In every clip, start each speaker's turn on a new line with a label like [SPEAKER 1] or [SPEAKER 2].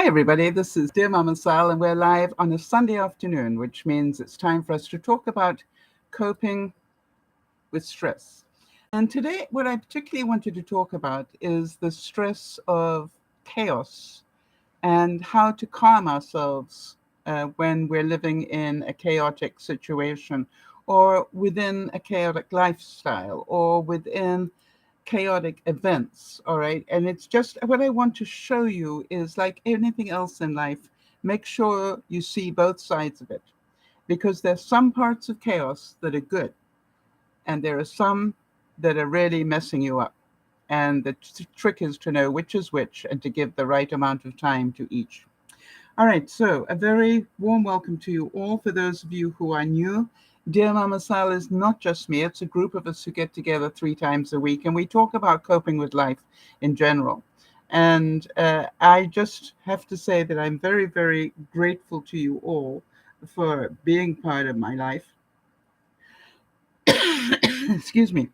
[SPEAKER 1] Hi, everybody. This is DearMamaSal, and we're live on a Sunday afternoon, which means it's time for us to talk about coping with stress. And today, what I particularly wanted to talk about is the stress of chaos and how to calm ourselves when we're living in a chaotic situation or within a chaotic lifestyle or within chaotic events. All right. And it's just what I want to show you is like anything else in life, make sure you see both sides of it, because there's some parts of chaos that are good and there are some that are really messing you up. And the trick is to know which is which and to give the right amount of time to each. All right, so a very warm welcome to you all. For those of you who are new, Dear Mama Sal is not just me, it's a group of us who get together 3 times a week and we talk about coping with life in general. And I just have to say that I'm very, very grateful to you all for being part of my life. Excuse me.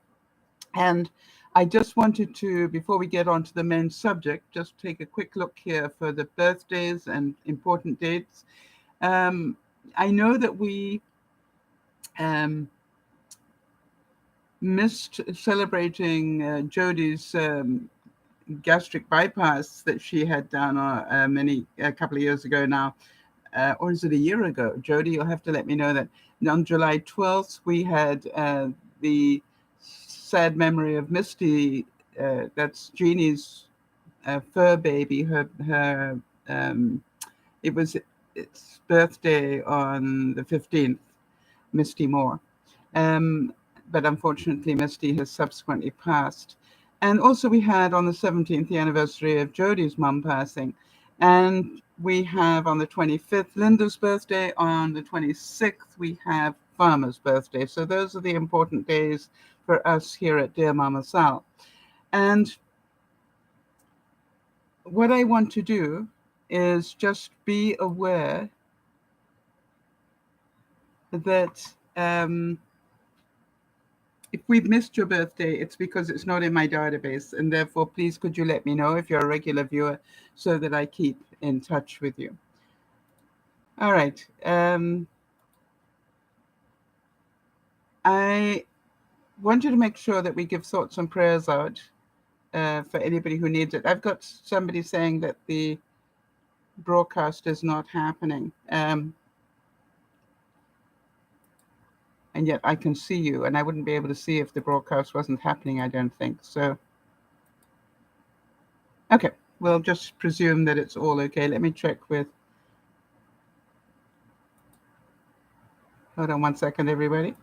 [SPEAKER 1] And I just wanted to, before we get on to the main subject, just take a quick look here for the birthdays and important dates. Um, I know that we um, missed celebrating Jodie's gastric bypass that she had done a couple of years ago now, or is it a year ago? Jodie, you'll have to let me know that. On July 12th, we had the sad memory of Misty. That's Jeannie's fur baby. It was its birthday on the 15th, Misty Moore. Um, but unfortunately, Misty has subsequently passed. And also, we had on the 17th the anniversary of Jodie's mum passing. And we have on the 25th Linda's birthday. On the 26th, we have Farmer's birthday. So those are the important days for us here at Dear Mama Sal. And what I want to do is just be aware that if we've missed your birthday, it's because it's not in my database. And therefore, please, could you let me know if you're a regular viewer so that I keep in touch with you? All right. I wanted to make sure that we give thoughts and prayers out for anybody who needs it. I've got somebody saying that the broadcast is not happening. And yet I can see you, and I wouldn't be able to see if the broadcast wasn't happening, I don't think. So, okay, we'll just presume that it's all okay. Let me check with, hold on 1 second, everybody.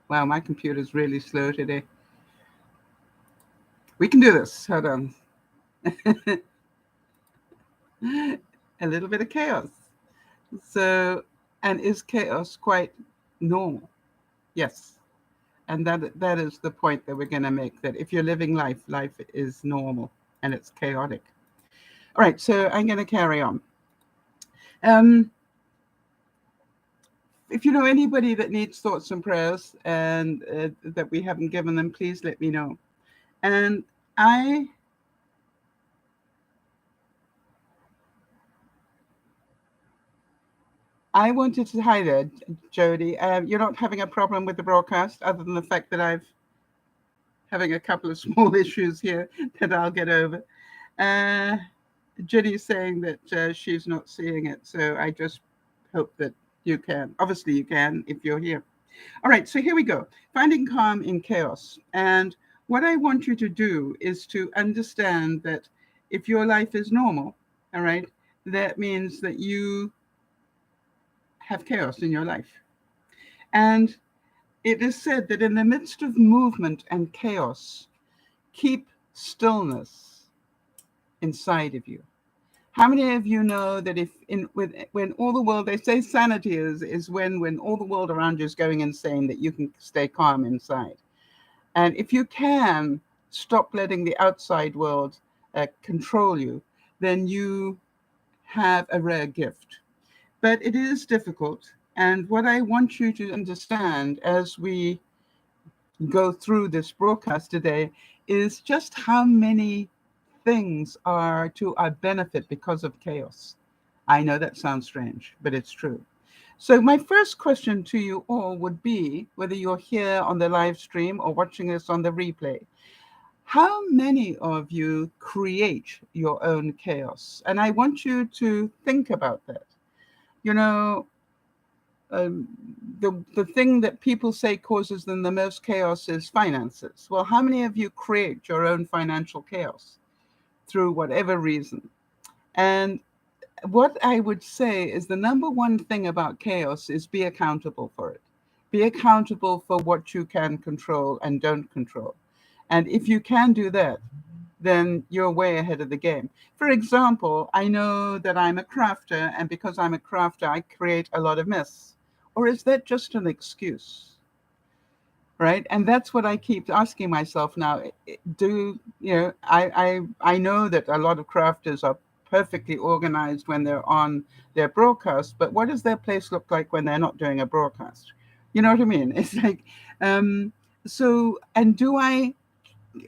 [SPEAKER 1] Wow, my computer's really slow today. We can do this, hold on. A little bit of chaos. So, and is chaos quite normal? Yes. And that is the point that we're going to make, that if you're living life, life is normal and it's chaotic. All right, so I'm going to carry on. If you know anybody that needs thoughts and prayers and that we haven't given them, please let me know. And I wanted to, hi there, Jody. You're not having a problem with the broadcast other than the fact that I've having a couple of small issues here that I'll get over. Jenny's saying that she's not seeing it. So I just hope that you can. Obviously, you can if you're here. All right, so here we go. Finding calm in chaos. And what I want you to do is to understand that if your life is normal, all right, that means that you have chaos in your life. And it is said that in the midst of movement and chaos, keep stillness inside of you. How many of you know that when all the world, they say sanity is when all the world around you is going insane, that you can stay calm inside. And if you can stop letting the outside world control you, then you have a rare gift. But it is difficult. And what I want you to understand as we go through this broadcast today is just how many things are to our benefit because of chaos. I know that sounds strange, but it's true. So my first question to you all would be, whether you're here on the live stream or watching us on the replay, how many of you create your own chaos? And I want you to think about that. You know, um, the thing that people say causes them the most chaos is finances. Well, how many of you create your own financial chaos through whatever reason? And what I would say is the number one thing about chaos is be accountable for it. Be accountable for what you can control and don't control. And if you can do that, then you're way ahead of the game. For example, I know that I'm a crafter, and because I'm a crafter, I create a lot of mess. Or is that just an excuse? Right? And that's what I keep asking myself now. Do you know? I know that a lot of crafters are perfectly organized when they're on their broadcast, but what does their place look like when they're not doing a broadcast? You know what I mean? It's like, um, so, and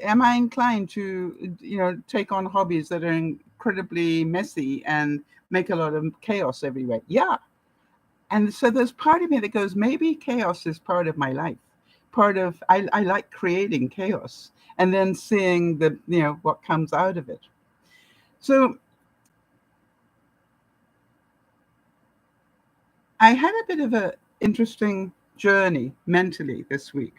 [SPEAKER 1] am I inclined to, take on hobbies that are incredibly messy and make a lot of chaos everywhere? Yeah. And so there's part of me that goes, maybe chaos is part of my life. I like creating chaos and then seeing what comes out of it. So I had a bit of an interesting journey mentally this week.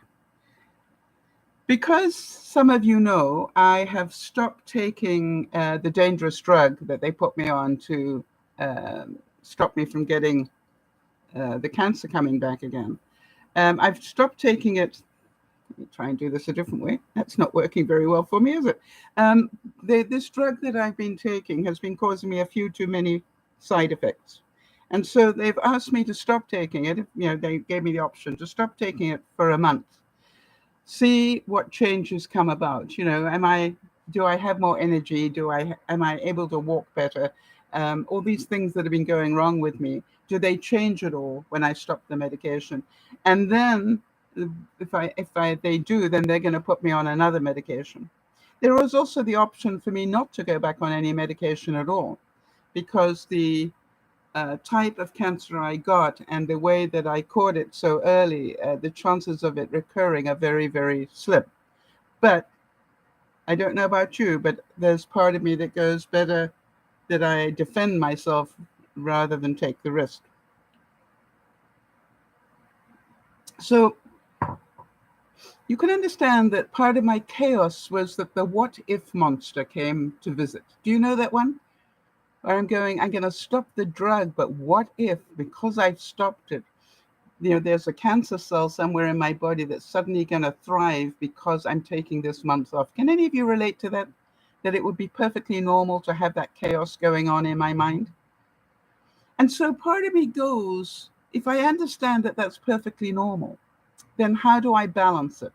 [SPEAKER 1] Because some of you know, I have stopped taking the dangerous drug that they put me on to stop me from getting the cancer coming back again. I've stopped taking it. Let me try and do this a different way. That's not working very well for me, is it? This drug that I've been taking has been causing me a few too many side effects. And so they've asked me to stop taking it. They gave me the option to stop taking it for a month. See what changes come about. Do I have more energy? Am I able to walk better? All these things that have been going wrong with me, do they change at all when I stop the medication? And then if they do, then they're going to put me on another medication. There was also the option for me not to go back on any medication at all, because the type of cancer I got and the way that I caught it so early, the chances of it recurring are very, very slim. But I don't know about you, but there's part of me that goes, better that I defend myself rather than take the risk. So you can understand that part of my chaos was that the what if monster came to visit. Do you know that one? Where I'm going to stop the drug, but what if, because I've stopped it, there's a cancer cell somewhere in my body that's suddenly going to thrive because I'm taking this month off. Can any of you relate to that? That it would be perfectly normal to have that chaos going on in my mind? And so part of me goes, if I understand that that's perfectly normal, then how do I balance it?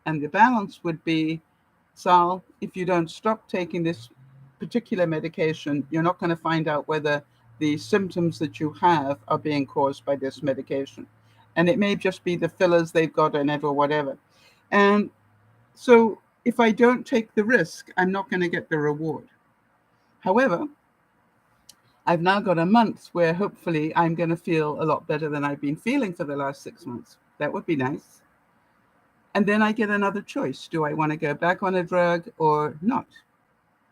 [SPEAKER 1] And the balance would be, Sal, if you don't stop taking this particular medication, you're not going to find out whether the symptoms that you have are being caused by this medication. And it may just be the fillers they've got in it or whatever. And so if I don't take the risk, I'm not going to get the reward. However, I've now got a month where hopefully I'm going to feel a lot better than I've been feeling for the last 6 months. That would be nice. And then I get another choice. Do I want to go back on a drug or not?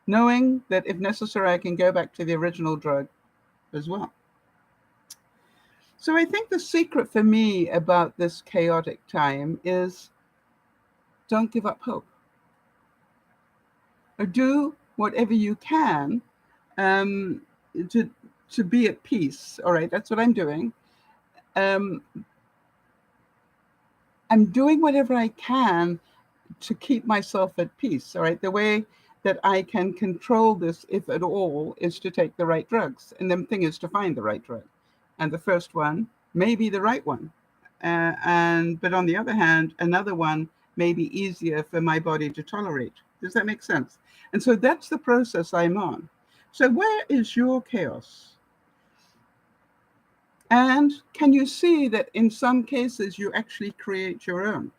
[SPEAKER 1] Knowing that if necessary, I can go back to the original drug as well. So I think the secret for me about this chaotic time is, don't give up hope. Or do whatever you can to be at peace. All right, that's what I'm doing. I'm doing whatever I can to keep myself at peace. All right, the way that I can control this, if at all, is to take the right drugs. And the thing is to find the right drug. And the first one may be the right one. But on the other hand, another one may be easier for my body to tolerate. Does that make sense? And so that's the process I'm on. So where is your chaos? And can you see that in some cases you actually create your own?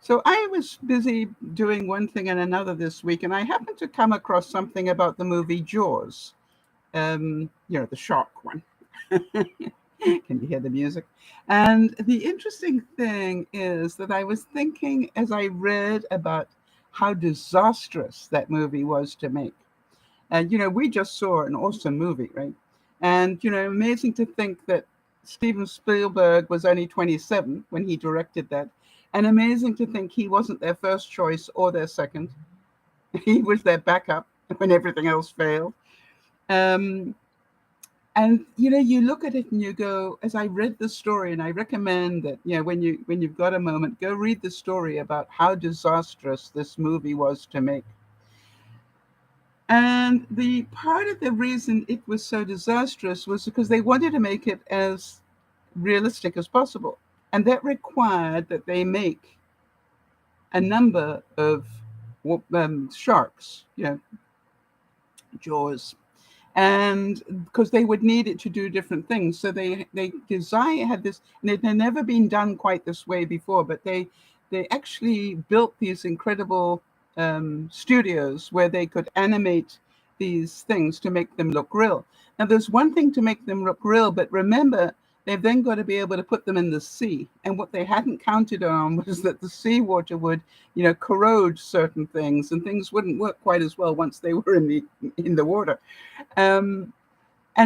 [SPEAKER 1] So I was busy doing one thing and another this week, and I happened to come across something about the movie Jaws. The shark one. Can you hear the music? And the interesting thing is that I was thinking as I read about how disastrous that movie was to make. And, we just saw an awesome movie, right? And, amazing to think that Steven Spielberg was only 27 when he directed that. And amazing to think he wasn't their first choice or their second. He was their backup when everything else failed. And you look at it and you go, as I read the story, and I recommend that when you've got a moment, go read the story about how disastrous this movie was to make. And the part of the reason it was so disastrous was because they wanted to make it as realistic as possible, and that required that they make a number of sharks, Jaws, and because they would need it to do different things. So they had this, and it had never been done quite this way before, but they actually built these incredible studios where they could animate these things to make them look real. Now there's one thing to make them look real, but remember, they've then got to be able to put them in the sea. And what they hadn't counted on was that the seawater would, corrode certain things, and things wouldn't work quite as well once they were in the water. And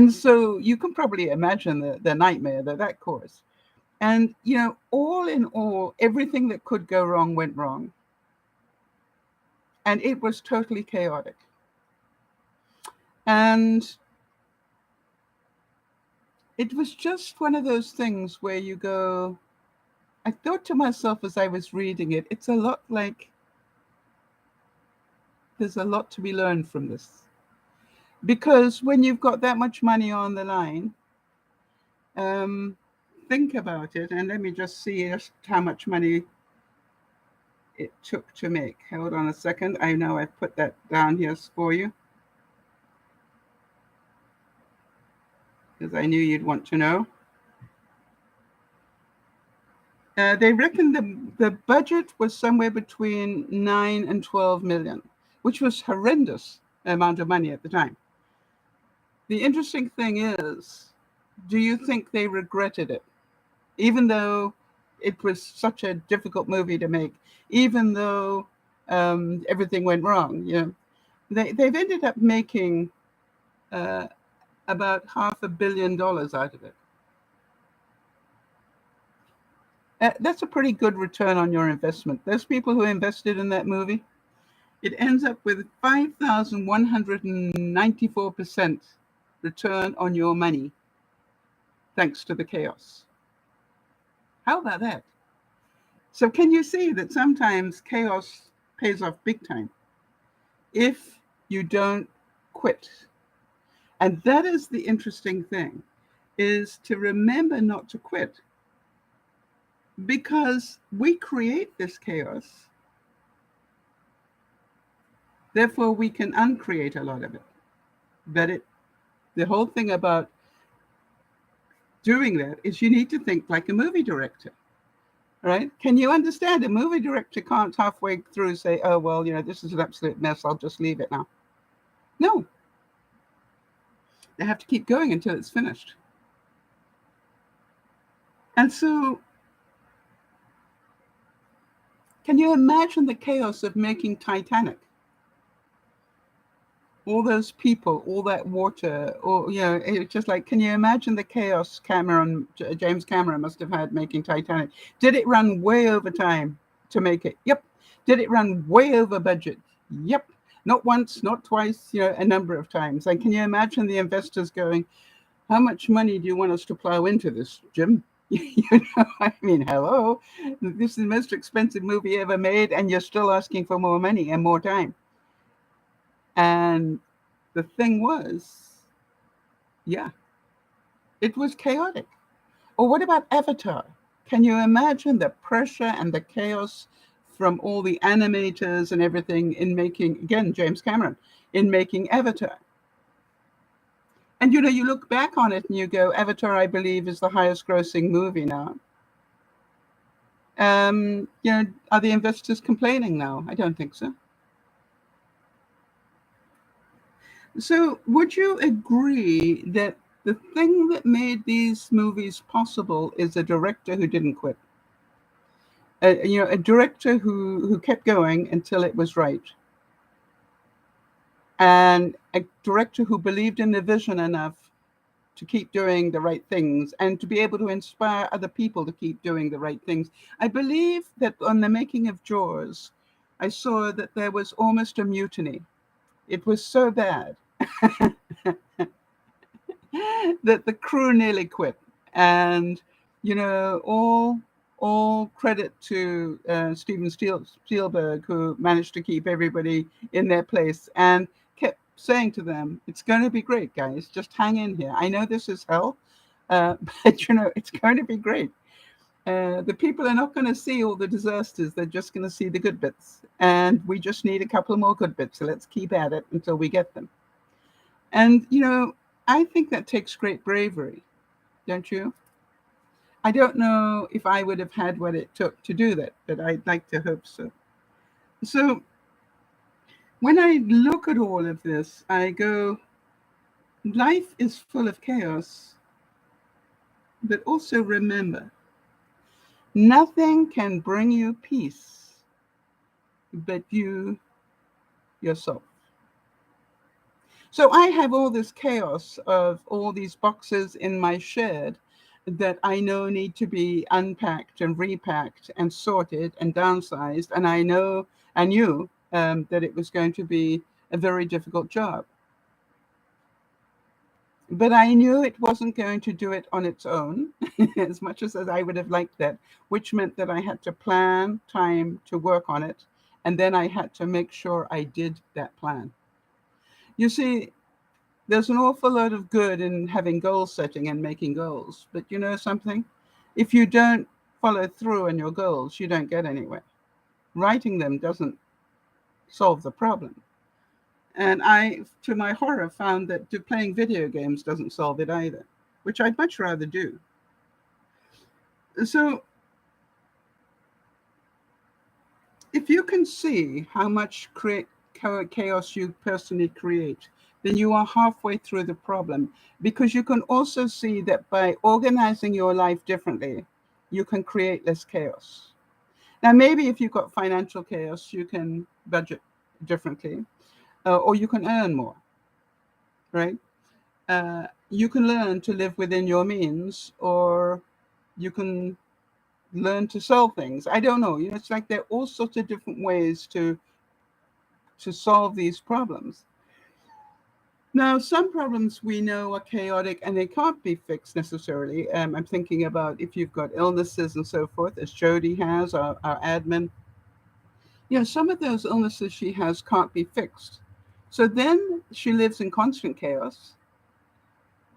[SPEAKER 1] so you can probably imagine the nightmare that caused. And, all in all, everything that could go wrong went wrong. And it was totally chaotic. And it was just one of those things where you go, I thought to myself as I was reading it, it's a lot like there's a lot to be learned from this. Because when you've got that much money on the line, think about it. And let me just see just how much money it took to make. Hold on a second. I know I've put that down here for you, because I knew you'd want to know. They reckon the budget was somewhere between 9 and 12 million, which was horrendous amount of money at the time. The interesting thing is, do you think they regretted it? Even though it was such a difficult movie to make, even though everything went wrong, they've ended up making about $500 million out of it. That's a pretty good return on your investment. Those people who invested in that movie, it ends up with 5,194% return on your money, thanks to the chaos. How about that? So can you see that sometimes chaos pays off big time if you don't quit? And that is the interesting thing, is to remember not to quit. Because we create this chaos, therefore we can uncreate a lot of it. But the whole thing about doing that is you need to think like a movie director, right? Can you understand? A movie director can't halfway through say, oh, well, this is an absolute mess, I'll just leave it now. No. They have to keep going until it's finished. And so, can you imagine the chaos of making Titanic? All those people, all that water, or it's just like, can you imagine the chaos James Cameron must have had making Titanic? Did it run way over time to make it? Yep. Did it run way over budget? Yep. Not once, not twice, a number of times. And can you imagine the investors going, how much money do you want us to plow into this, Jim? Hello, this is the most expensive movie ever made, and you're still asking for more money and more time. And the thing was, it was chaotic. Or what about Avatar? Can you imagine the pressure and the chaos from all the animators and everything in making, again, James Cameron, in making Avatar? And you look back on it and you go, Avatar, I believe, is the highest grossing movie now. Are the investors complaining now? I don't think so. So would you agree that the thing that made these movies possible is a director who didn't quit? A director who kept going until it was right, and a director who believed in the vision enough to keep doing the right things and to be able to inspire other people to keep doing the right things. I believe that on the making of Jaws, I saw that there was almost a mutiny. It was so bad that the crew nearly quit. And, all credit to Steven Spielberg, who managed to keep everybody in their place and kept saying to them, it's going to be great, guys. Just hang in here. I know this is hell, but, it's going to be great. The people are not going to see all the disasters. They're just going to see the good bits. And we just need a couple more good bits. So let's keep at it until we get them. And, I think that takes great bravery, don't you? I don't know if I would have had what it took to do that, but I'd like to hope so. So when I look at all of this, I go, life is full of chaos, but also remember, nothing can bring you peace but you yourself. So I have all this chaos of all these boxes in my shed that I know need to be unpacked and repacked and sorted and downsized. And I knew that it was going to be a very difficult job. But I knew it wasn't going to do it on its own, as much as I would have liked that, which meant that I had to plan time to work on it. And then I had to make sure I did that plan. You see, there's an awful lot of good in having goal setting and making goals. But you know something? If you don't follow through on your goals, you don't get anywhere. Writing them doesn't solve the problem. And I, to my horror, found that playing video games doesn't solve it either, which I'd much rather do. So if you can see how much chaos you personally create, then you are halfway through the problem, because you can also see that by organizing your life differently, you can create less chaos. Now, maybe if you've got financial chaos, you can budget differently, or you can earn more, right? You can learn to live within your means, or you can learn to sell things. I don't know. It's like there are all sorts of different ways to solve these problems. Now, some problems we know are chaotic and they can't be fixed necessarily. I'm thinking about if you've got illnesses and so forth, as Jody has, our admin. Some of those illnesses she has can't be fixed. So then she lives in constant chaos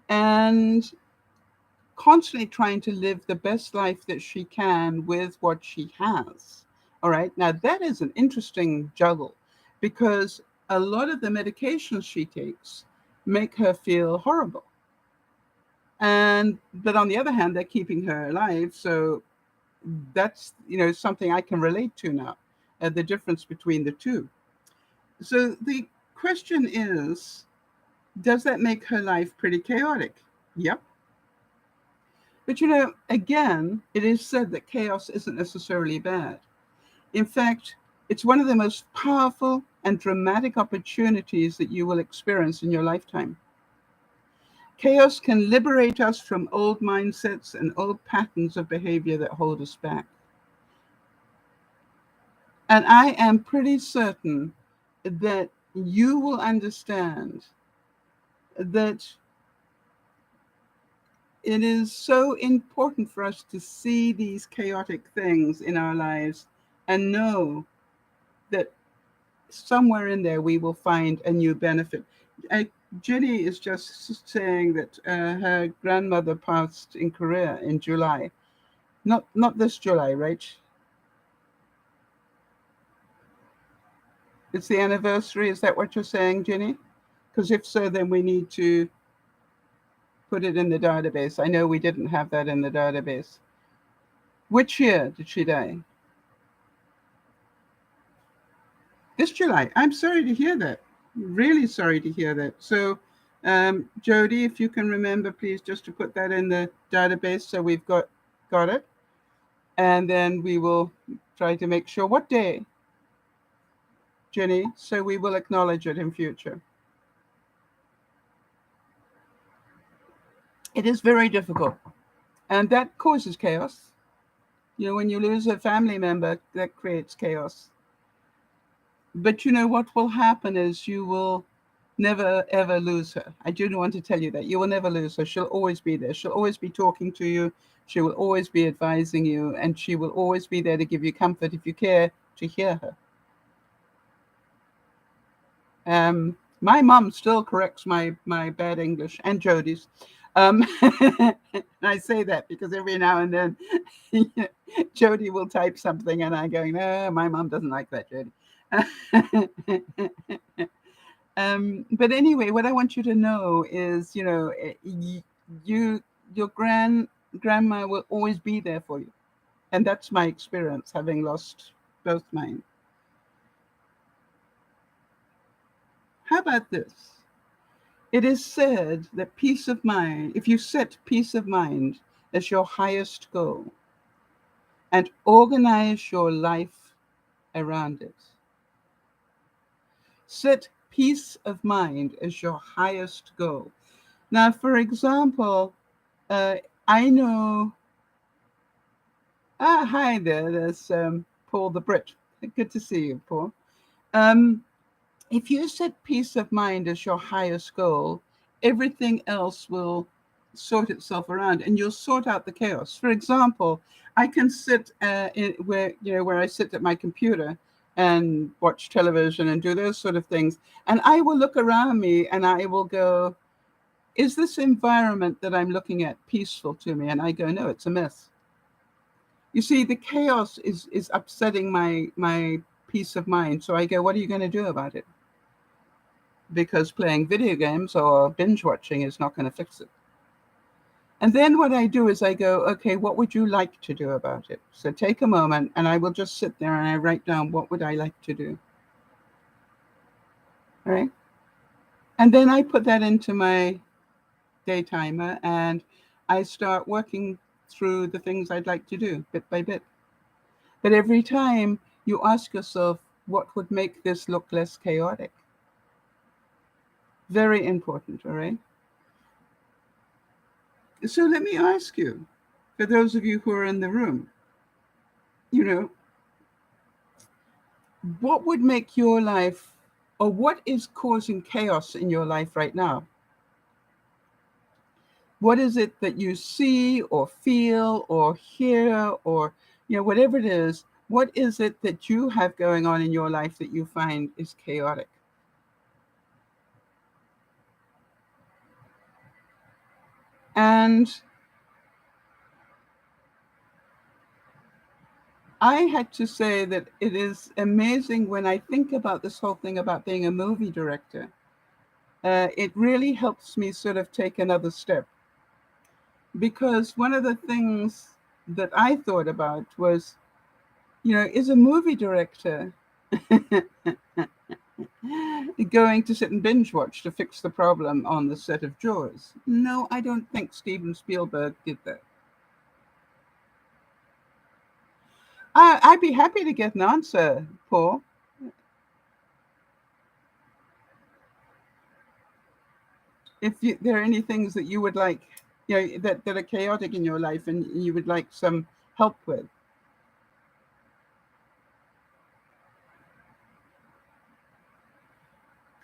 [SPEAKER 1] and constantly trying to live the best life that she can with what she has. All right. Now, that is an interesting juggle, because a lot of the medications she takes make her feel horrible. But on the other hand, they're keeping her alive. So that's, something I can relate to now, the difference between the two. So the question is, does that make her life pretty chaotic? Yep. But again, it is said that chaos isn't necessarily bad. In fact, it's one of the most powerful and dramatic opportunities that you will experience in your lifetime. Chaos can liberate us from old mindsets and old patterns of behavior that hold us back. And I am pretty certain that you will understand that it is so important for us to see these chaotic things in our lives and know that somewhere in there we will find a new benefit. Jenny is just saying that her grandmother passed in Korea in July. Not this July, right? It's the anniversary. Is that what you're saying, Jenny? Because if so, then we need to put it in the database. I know we didn't have that in the database. Which year did she die? This July. I'm sorry to hear that. Really sorry to hear that. So, Jody, if you can remember, please, just to put that in the database so we've got it. And then we will try to make sure. What day, Jenny? So we will acknowledge it in future. It is very difficult. And that causes chaos. You know, when you lose a family member, that creates chaos. But you know what will happen is you will never ever lose her. I do want to tell you that you will never lose her. She'll always be there. She'll always be talking to you. She will always be advising you, and she will always be there to give you comfort if you care to hear her. My mom still corrects my bad English and Jody's. I say that because every now and then Jody will type something and I go, no, my mom doesn't like that, Jody. But anyway, what I want you to know is, you know, your grandma will always be there for you. And that's my experience, having lost both mine. How about this? It is said that peace of mind, if you set peace of mind as your highest goal and organize your life around it, set peace of mind as your highest goal. Now, for example, I know, hi there, there's Paul the Brit. Good to see you, Paul. If you set peace of mind as your highest goal, everything else will sort itself around and you'll sort out the chaos. For example, I can sit where I sit at my computer and watch television and do those sort of things. And I will look around me and I will go, is this environment that I'm looking at peaceful to me? And I go, no, it's a mess. You see, the chaos is upsetting my peace of mind. So I go, what are you going to do about it? Because playing video games or binge watching is not going to fix it. And then what I do is I go, okay, what would you like to do about it? So take a moment and I will just sit there and I write down, what would I like to do? All right. And then I put that into my day timer and I start working through the things I'd like to do bit by bit. But every time you ask yourself, what would make this look less chaotic? Very important, all right? So let me ask you, for those of you who are in the room, you know, what would make your life, or what is causing chaos in your life right now? What is it that you see or feel or hear or, you know, whatever it is, what is it that you have going on in your life that you find is chaotic? And I had to say that it is amazing when I think about this whole thing about being a movie director. It really helps me sort of take another step. Because one of the things that I thought about was, you know, is a movie director going to sit and binge watch to fix the problem on the set of Jaws? No, I don't think Steven Spielberg did that. I'd be happy to get an answer, Paul. If there are any things that you would like, you know, that are chaotic in your life and you would like some help with.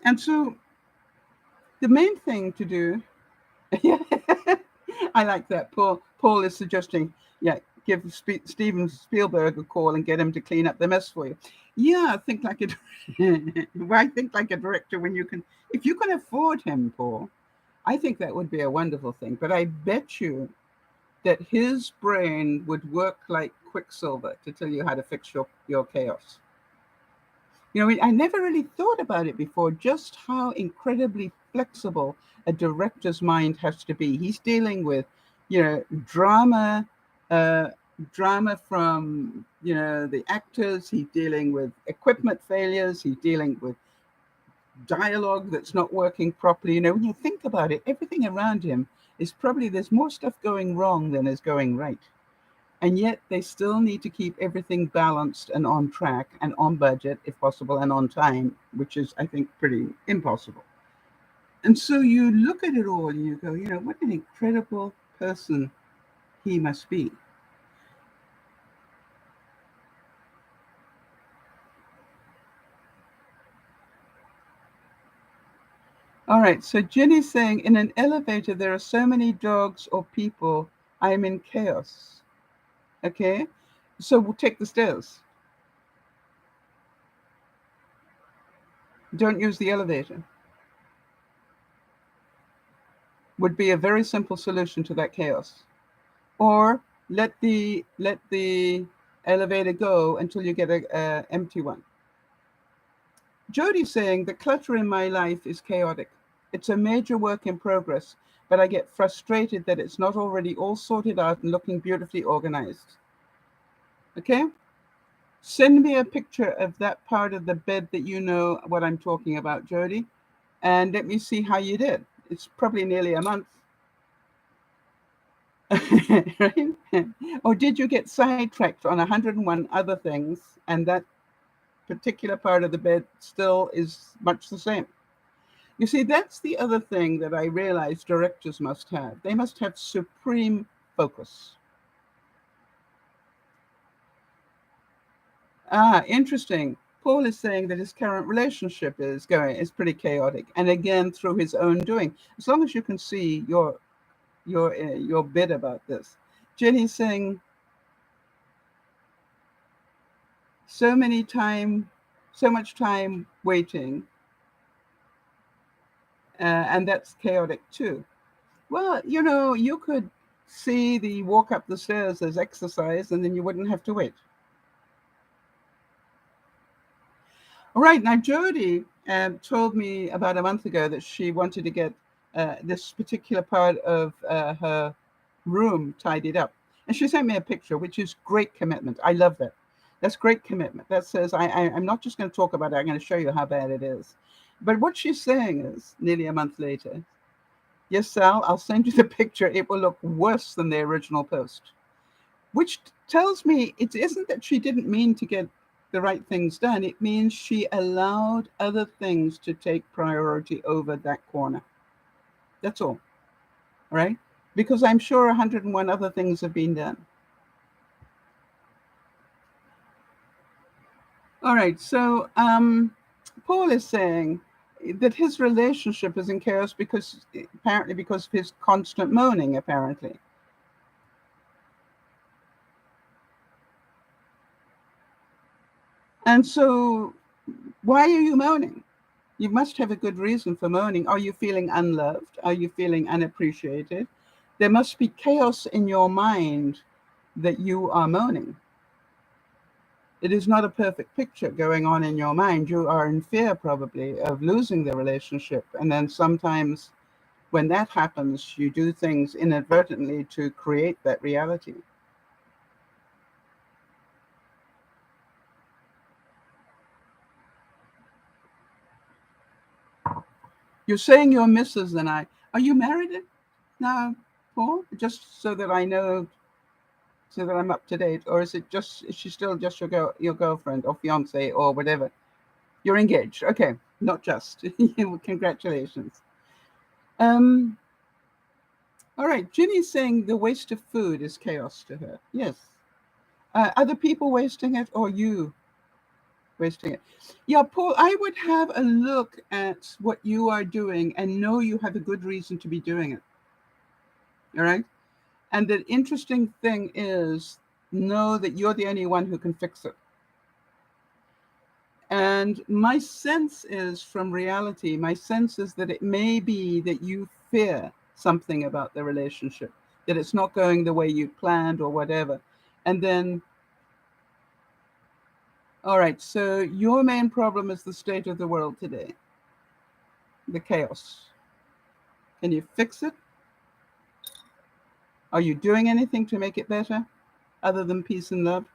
[SPEAKER 1] And so the main thing to do, yeah, I like that. Paul is suggesting, yeah, give Steven Spielberg a call and get him to clean up the mess for you. Yeah, think like why think like a director when you can, if you can afford him, Paul, I think that would be a wonderful thing. But I bet you that his brain would work like quicksilver to tell you how to fix your chaos. You know, I never really thought about it before, just how incredibly flexible a director's mind has to be. He's dealing with, you know, drama, drama from, the actors. He's dealing with equipment failures. He's dealing with dialogue that's not working properly. When you think about it, everything around him is probably, there's more stuff going wrong than is going right. And yet they still need to keep everything balanced and on track and on budget, if possible, and on time, which is, I think, pretty impossible. And so you look at it all and you go, what an incredible person he must be. All right, so Jenny's saying, in an elevator, there are so many dogs or people, I am in chaos. Okay, so we'll take the stairs. Don't use the elevator. Would be a very simple solution to that chaos. Or let the elevator go until you get a empty one. Jody's saying, the clutter in my life is chaotic. It's a major work in progress, but I get frustrated that it's not already all sorted out and looking beautifully organized. Okay? Send me a picture of that part of the bed that you know what I'm talking about, Jody, and let me see how you did. It's probably nearly a month. Right? Or did you get sidetracked on 101 other things, and that particular part of the bed still is much the same? You see, that's the other thing that I realize directors must have. They must have supreme focus. Interesting. Paul is saying that his current relationship is pretty chaotic, and again through his own doing. As long as you can see your bit about this. Jenny's saying, so much time waiting, and that's chaotic too. Well, you could see the walk up the stairs as exercise, and then you wouldn't have to wait. All right, now Jody told me about a month ago that she wanted to get this particular part of her room tidied up. And she sent me a picture, which is great commitment. I love that. That's great commitment. That says, I'm not just going to talk about it, I'm going to show you how bad it is. But what she's saying is, nearly a month later, yes, Sal, I'll send you the picture. It will look worse than the original post, which tells me it isn't that she didn't mean to get the right things done. It means she allowed other things to take priority over that corner. That's all, right? Because I'm sure 101 other things have been done. All right, so Paul is saying that his relationship is in chaos because of his constant moaning, apparently. And so why are you moaning? You must have a good reason for moaning. Are you feeling unloved? Are you feeling unappreciated? There must be chaos in your mind that you are moaning. It is not a perfect picture going on in your mind. You are in fear probably of losing the relationship. And then sometimes when that happens, you do things inadvertently to create that reality. You're saying you're Mrs. and I. Are you married now, Paul? Just so that I know, so that I'm up to date, or is she still just your girlfriend or fiance or whatever? You're engaged. Okay, not just. Congratulations. Um. All right. Ginny's saying the waste of food is chaos to her. Yes. Other people wasting it, or you wasting it? Yeah, Paul. I would have a look at what you are doing and know you have a good reason to be doing it. All right. And the interesting thing is, know that you're the only one who can fix it. And my sense is from reality, my sense is that it may be that you fear something about the relationship, that it's not going the way you planned or whatever. And then, all right, so your main problem is the state of the world today, the chaos. Can you fix it? Are you doing anything to make it better? other than peace and love?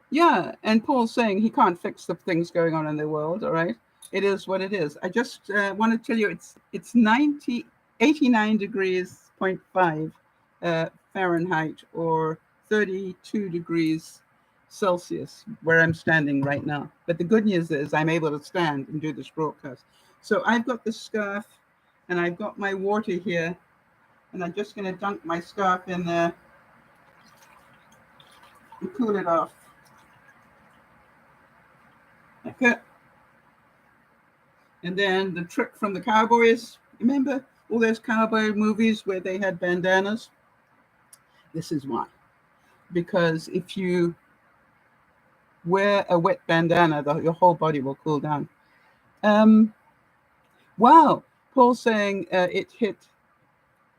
[SPEAKER 1] Yeah, and Paul's saying he can't fix the things going on in the world, all right? It is what it is. I just want to tell you it's 89 degrees, point 5 Fahrenheit, or 32 degrees Celsius, where I'm standing right now. But the good news is I'm able to stand and do this broadcast. So I've got the scarf, and I've got my water here, and I'm just going to dunk my scarf in there and cool it off. Okay. And then the trick from the cowboys, remember all those cowboy movies where they had bandanas? This is why. Because if you wear a wet bandana, your whole body will cool down. Wow. Paul's saying it hit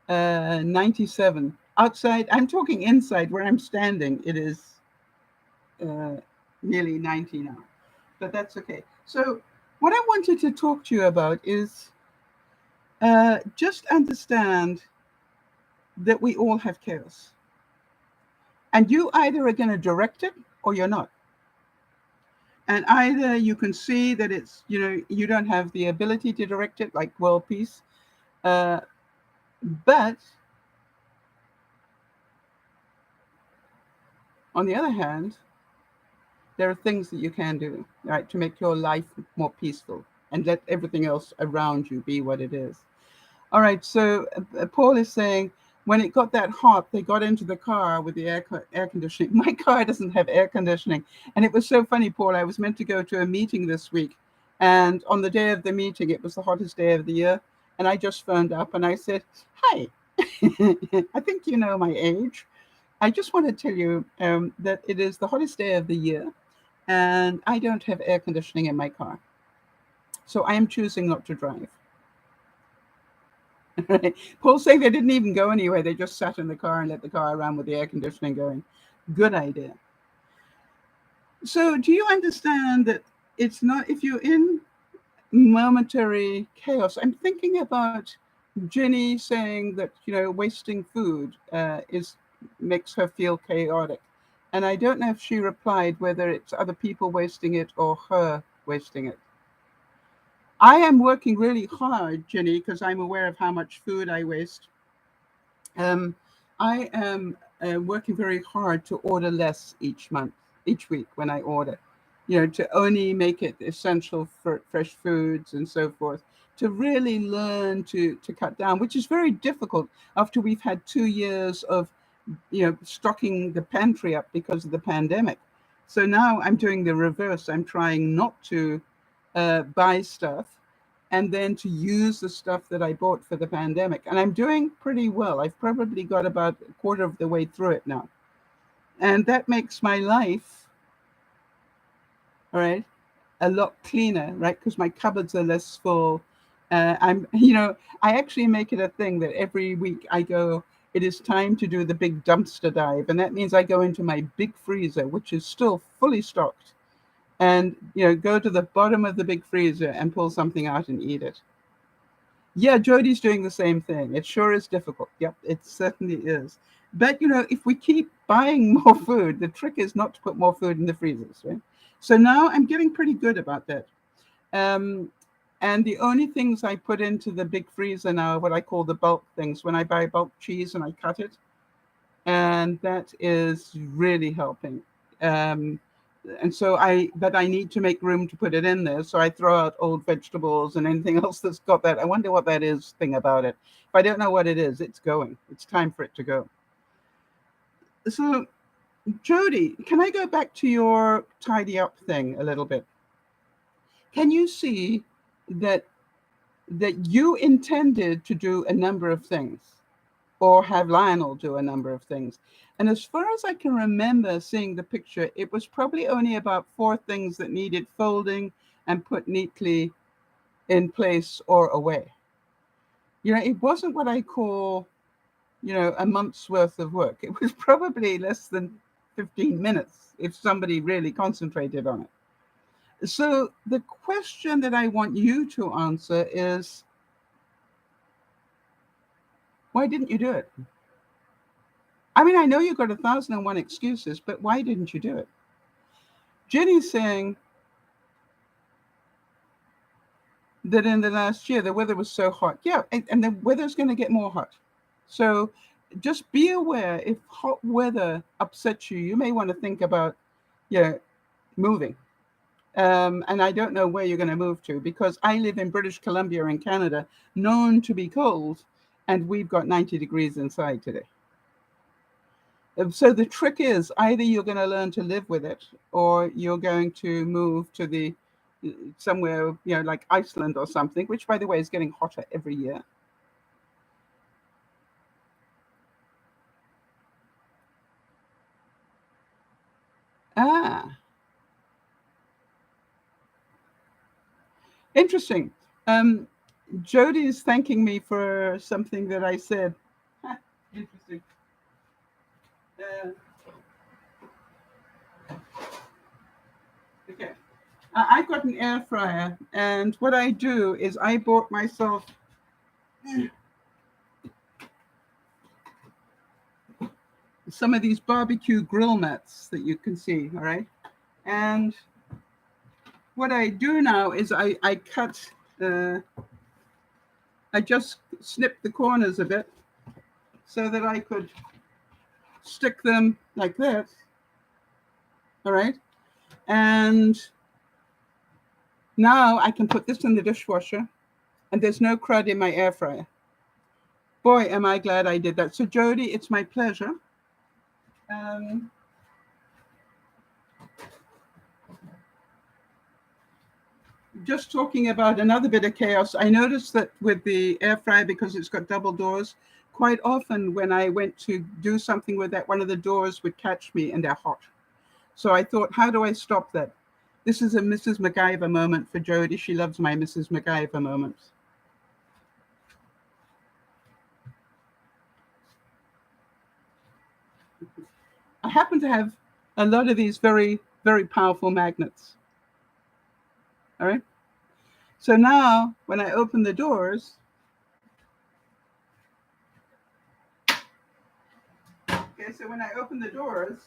[SPEAKER 1] 97. Outside, I'm talking inside where I'm standing, it is nearly 90 now. But that's okay. So what I wanted to talk to you about is just understand that we all have chaos. And you either are going to direct it or you're not. And either you can see that it's, you don't have the ability to direct it, like world peace. But on the other hand, there are things that you can do, right, to make your life more peaceful and let everything else around you be what it is. All right, so Paul is saying, when it got that hot, they got into the car with the air conditioning. My car doesn't have air conditioning. And it was so funny, Paul. I was meant to go to a meeting this week. And on the day of the meeting, it was the hottest day of the year. And I just phoned up and I said, hi, I think you know my age. I just want to tell you that it is the hottest day of the year. And I don't have air conditioning in my car. So I am choosing not to drive. Paul's saying they didn't even go anywhere. They just sat in the car and let the car run with the air conditioning going. Good idea. So do you understand that it's not, if you're in momentary chaos, I'm thinking about Jenny saying that, wasting food makes her feel chaotic. And I don't know if she replied whether it's other people wasting it or her wasting it. I am working really hard, Jenny, because I'm aware of how much food I waste. I am working very hard to order less each week when I order, to only make it essential for fresh foods and so forth, to really learn to cut down, which is very difficult after we've had 2 years of, stocking the pantry up because of the pandemic. So now I'm doing the reverse. I'm trying not to buy stuff and then to use the stuff that I bought for the pandemic. And I'm doing pretty well. I've probably got about a quarter of the way through it now. And that makes my life, all right, a lot cleaner, right? Because my cupboards are less full. I actually make it a thing that every week I go, it is time to do the big dumpster dive. And that means I go into my big freezer, which is still fully stocked, and go to the bottom of the big freezer and pull something out and eat it. Yeah, Jody's doing the same thing. It sure is difficult. Yep, it certainly is. But if we keep buying more food, the trick is not to put more food in the freezers, right? So now I'm getting pretty good about that. And the only things I put into the big freezer now are what I call the bulk things. When I buy bulk cheese and I cut it, and that is really helping. And so I need to make room to put it in there. So I throw out old vegetables and anything else that's got that. I wonder what that is thing about it. If I don't know what it is, it's going. It's time for it to go. So, Jody, can I go back to your tidy up thing a little bit? Can you see that you intended to do a number of things, or have Lionel do a number of things? And as far as I can remember seeing the picture, it was probably only about 4 things that needed folding and put neatly in place or away. It wasn't what I call, a month's worth of work. It was probably less than 15 minutes if somebody really concentrated on it. So the question that I want you to answer is, why didn't you do it? I mean, I know you've got 1,001 excuses, but why didn't you do it? Jenny's saying that in the last year, the weather was so hot. Yeah, and the weather's going to get more hot. So just be aware, if hot weather upsets you, you may want to think about, moving. And I don't know where you're going to move to, because I live in British Columbia in Canada, known to be cold, and we've got 90 degrees inside today. So the trick is, either you're going to learn to live with it, or you're going to move to the somewhere, like Iceland or something, which, by the way, is getting hotter every year. Ah, interesting. Jody is thanking me for something that I said. Interesting. Okay. I've got an air fryer, and what I do is I bought myself some of these barbecue grill mats that you can see, all right? And what I do now is I cut, I just snip the corners a bit so that I could stick them like this, all right? And now I can put this in the dishwasher, and there's no crud in my air fryer. Boy, am I glad I did that. So Jody, it's my pleasure. Just talking about another bit of chaos, I noticed that with the air fryer, because it's got double doors, quite often when I went to do something with that, one of the doors would catch me and they're hot. So I thought, how do I stop that? This is a Mrs. MacGyver moment for Jody. She loves my Mrs. MacGyver moments. I happen to have a lot of these very, very powerful magnets. All right. So now when I open the doors, okay, so when I open the doors,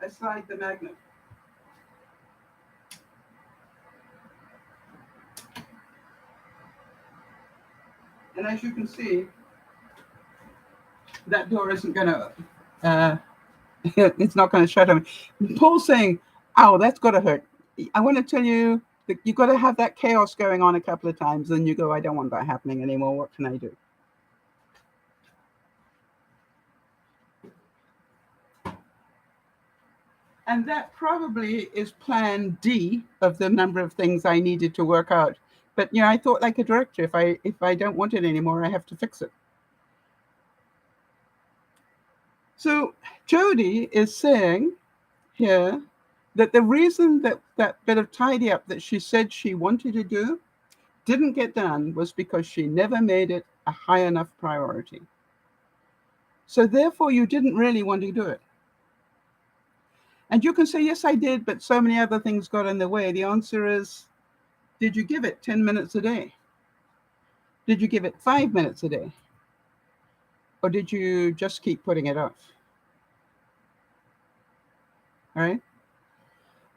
[SPEAKER 1] I slide the magnet. And as you can see, that door isn't going to, it's not going to shut on me. Paul's saying, ow, that's got to hurt. I want to tell you that you've got to have that chaos going on a couple of times. Then you go, I don't want that happening anymore. What can I do? And that probably is plan D of the number of things I needed to work out. But I thought, like a director, if I don't want it anymore, I have to fix it. So Jody is saying here that the reason that that bit of tidy up that she said she wanted to do didn't get done was because she never made it a high enough priority. So therefore, you didn't really want to do it. And you can say, yes, I did, but so many other things got in the way. The answer is, did you give it 10 minutes a day? Did you give it 5 minutes a day? Or did you just keep putting it off? All right.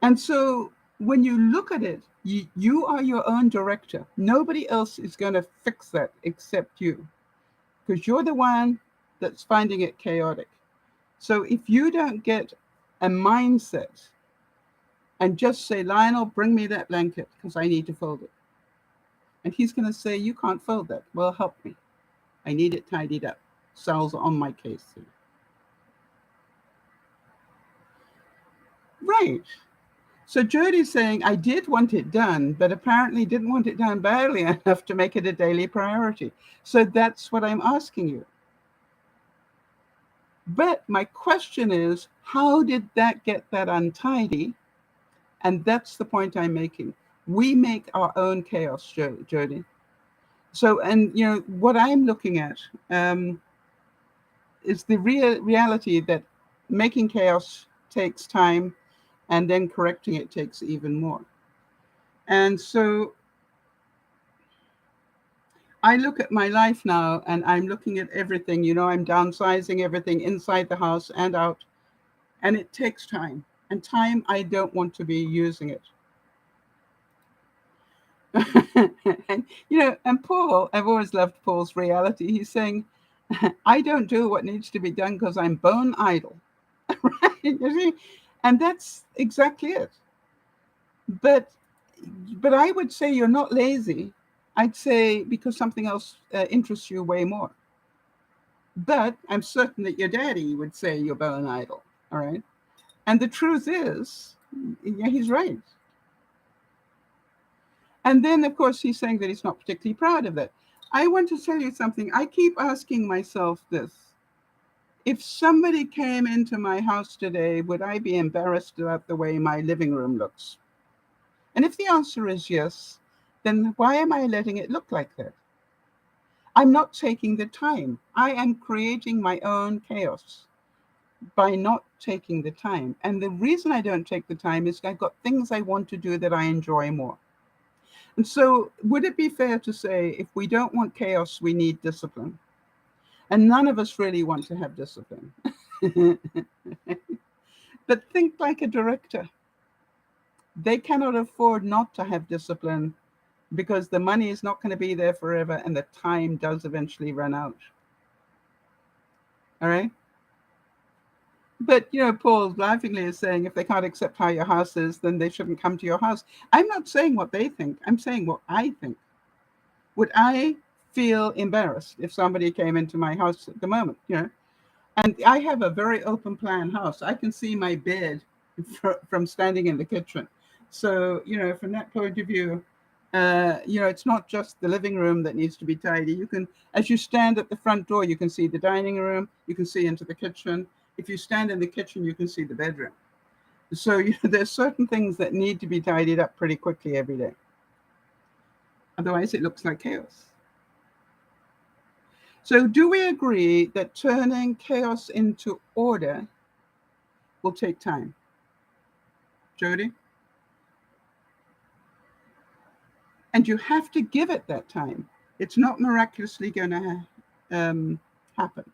[SPEAKER 1] And so when you look at it, you are your own director. Nobody else is going to fix that except you, because you're the one that's finding it chaotic. So if you don't get a mindset and just say, Lionel, bring me that blanket because I need to fold it. And he's going to say, you can't fold that. Well, help me. I need it tidied up. Sal's on my case here. Right. So Jody's saying, I did want it done, but apparently didn't want it done badly enough to make it a daily priority. So that's what I'm asking you. But my question is, how did that get that untidy? And that's the point I'm making. We make our own chaos, Jody. So, and what I'm looking at is the reality that making chaos takes time. and then correcting it takes even more. And so I look at my life now and I'm looking at everything, I'm downsizing everything inside the house and out, and it takes time. And time, I don't want to be using it. And Paul, I've always loved Paul's reality. He's saying, I don't do what needs to be done because I'm bone idle. Right? You see? And that's exactly it. But I would say you're not lazy. I'd say because something else interests you way more. But I'm certain that your daddy would say you're bone idle. All right. And the truth is, yeah, he's right. And then, of course, he's saying that he's not particularly proud of it. I want to tell you something. I keep asking myself this. If somebody came into my house today, would I be embarrassed about the way my living room looks? And if the answer is yes, then why am I letting it look like that? I'm not taking the time. I am creating my own chaos by not taking the time. And the reason I don't take the time is I've got things I want to do that I enjoy more. And so would it be fair to say if we don't want chaos, we need discipline? And none of us really want to have discipline. But think like a director. They cannot afford not to have discipline because the money is not going to be there forever and the time does eventually run out. All right? But, Paul laughingly is saying if they can't accept how your house is, then they shouldn't come to your house. I'm not saying what they think. I'm saying what I think. Would I feel embarrassed if somebody came into my house at the moment, And I have a very open plan house. I can see my bed from standing in the kitchen. So, from that point of view, it's not just the living room that needs to be tidy. You can, as you stand at the front door, you can see the dining room, you can see into the kitchen. If you stand in the kitchen, you can see the bedroom. So, there's certain things that need to be tidied up pretty quickly every day. Otherwise, it looks like chaos. So do we agree that turning chaos into order will take time? Jody? And you have to give it that time. It's not miraculously going to happen.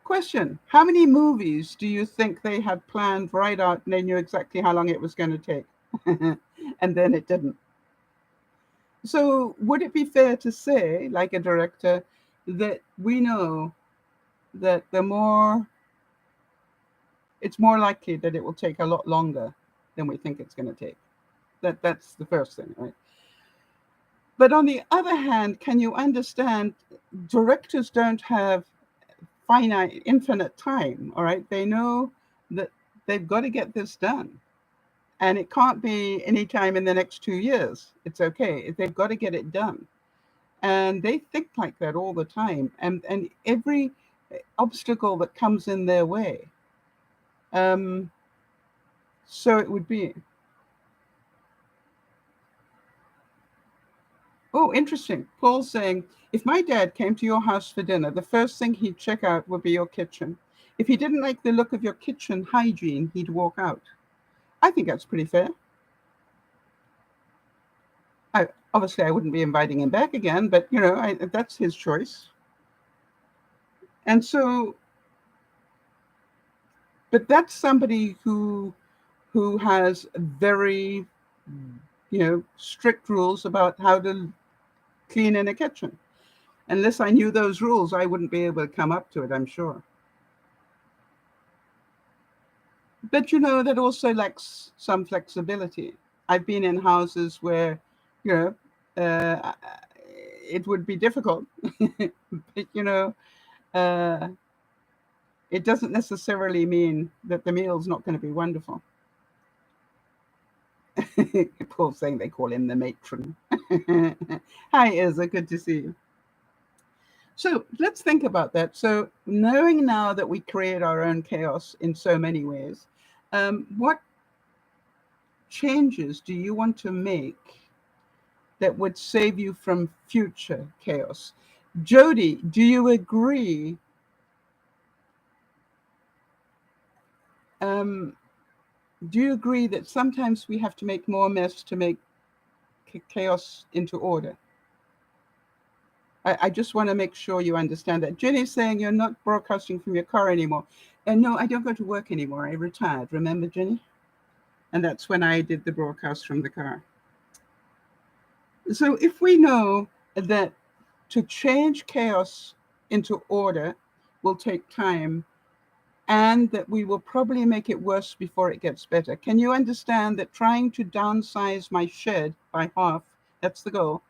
[SPEAKER 1] Question, how many movies do you think they had planned right out and they knew exactly how long it was going to take? And then it didn't. So would it be fair to say, like a director, that we know that it's more likely that it will take a lot longer than we think it's going to take? That's the first thing, right? But on the other hand, can you understand, directors don't have infinite time, all right? They know that they've got to get this done. And it can't be any time in the next 2 years. It's okay. They've got to get it done. And they think like that all the time. And every obstacle that comes in their way. So it would be. Oh, interesting. Paul's saying, if my dad came to your house for dinner, the first thing he'd check out would be your kitchen. If he didn't like the look of your kitchen hygiene, he'd walk out. I think that's pretty fair. Obviously, I wouldn't be inviting him back again, but, that's his choice. And so, but that's somebody who has very, strict rules about how to clean in a kitchen. Unless I knew those rules, I wouldn't be able to come up to it, I'm sure. But, that also lacks some flexibility. I've been in houses where, it would be difficult. But, it doesn't necessarily mean that the meal's not going to be wonderful. Paul's saying they call him the matron. Hi, Izza. Good to see you. So let's think about that. So knowing now that we create our own chaos in so many ways, what changes do you want to make that would save you from future chaos? Jody, do you agree Do you agree that sometimes we have to make more mess to make chaos into order? I just want to make sure you understand that. Jenny's saying you're not broadcasting from your car anymore. And no, I don't go to work anymore. I retired. Remember, Jenny? And that's when I did the broadcast from the car. So if we know that to change chaos into order will take time, and that we will probably make it worse before it gets better, can you understand that trying to downsize my shed by half, that's the goal,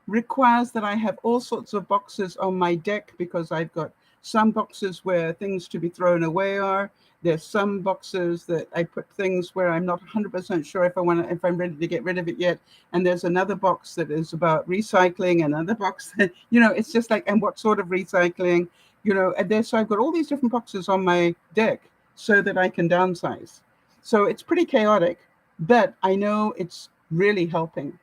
[SPEAKER 1] requires that I have all sorts of boxes on my deck, because I've got some boxes where things to be thrown away are. There's some boxes that I put things where I'm not 100% sure if I'm ready to get rid of it yet. And there's another box that is about recycling, another box that, it's just like, and what sort of recycling, and so I've got all these different boxes on my deck so that I can downsize. So it's pretty chaotic, but I know it's really helping.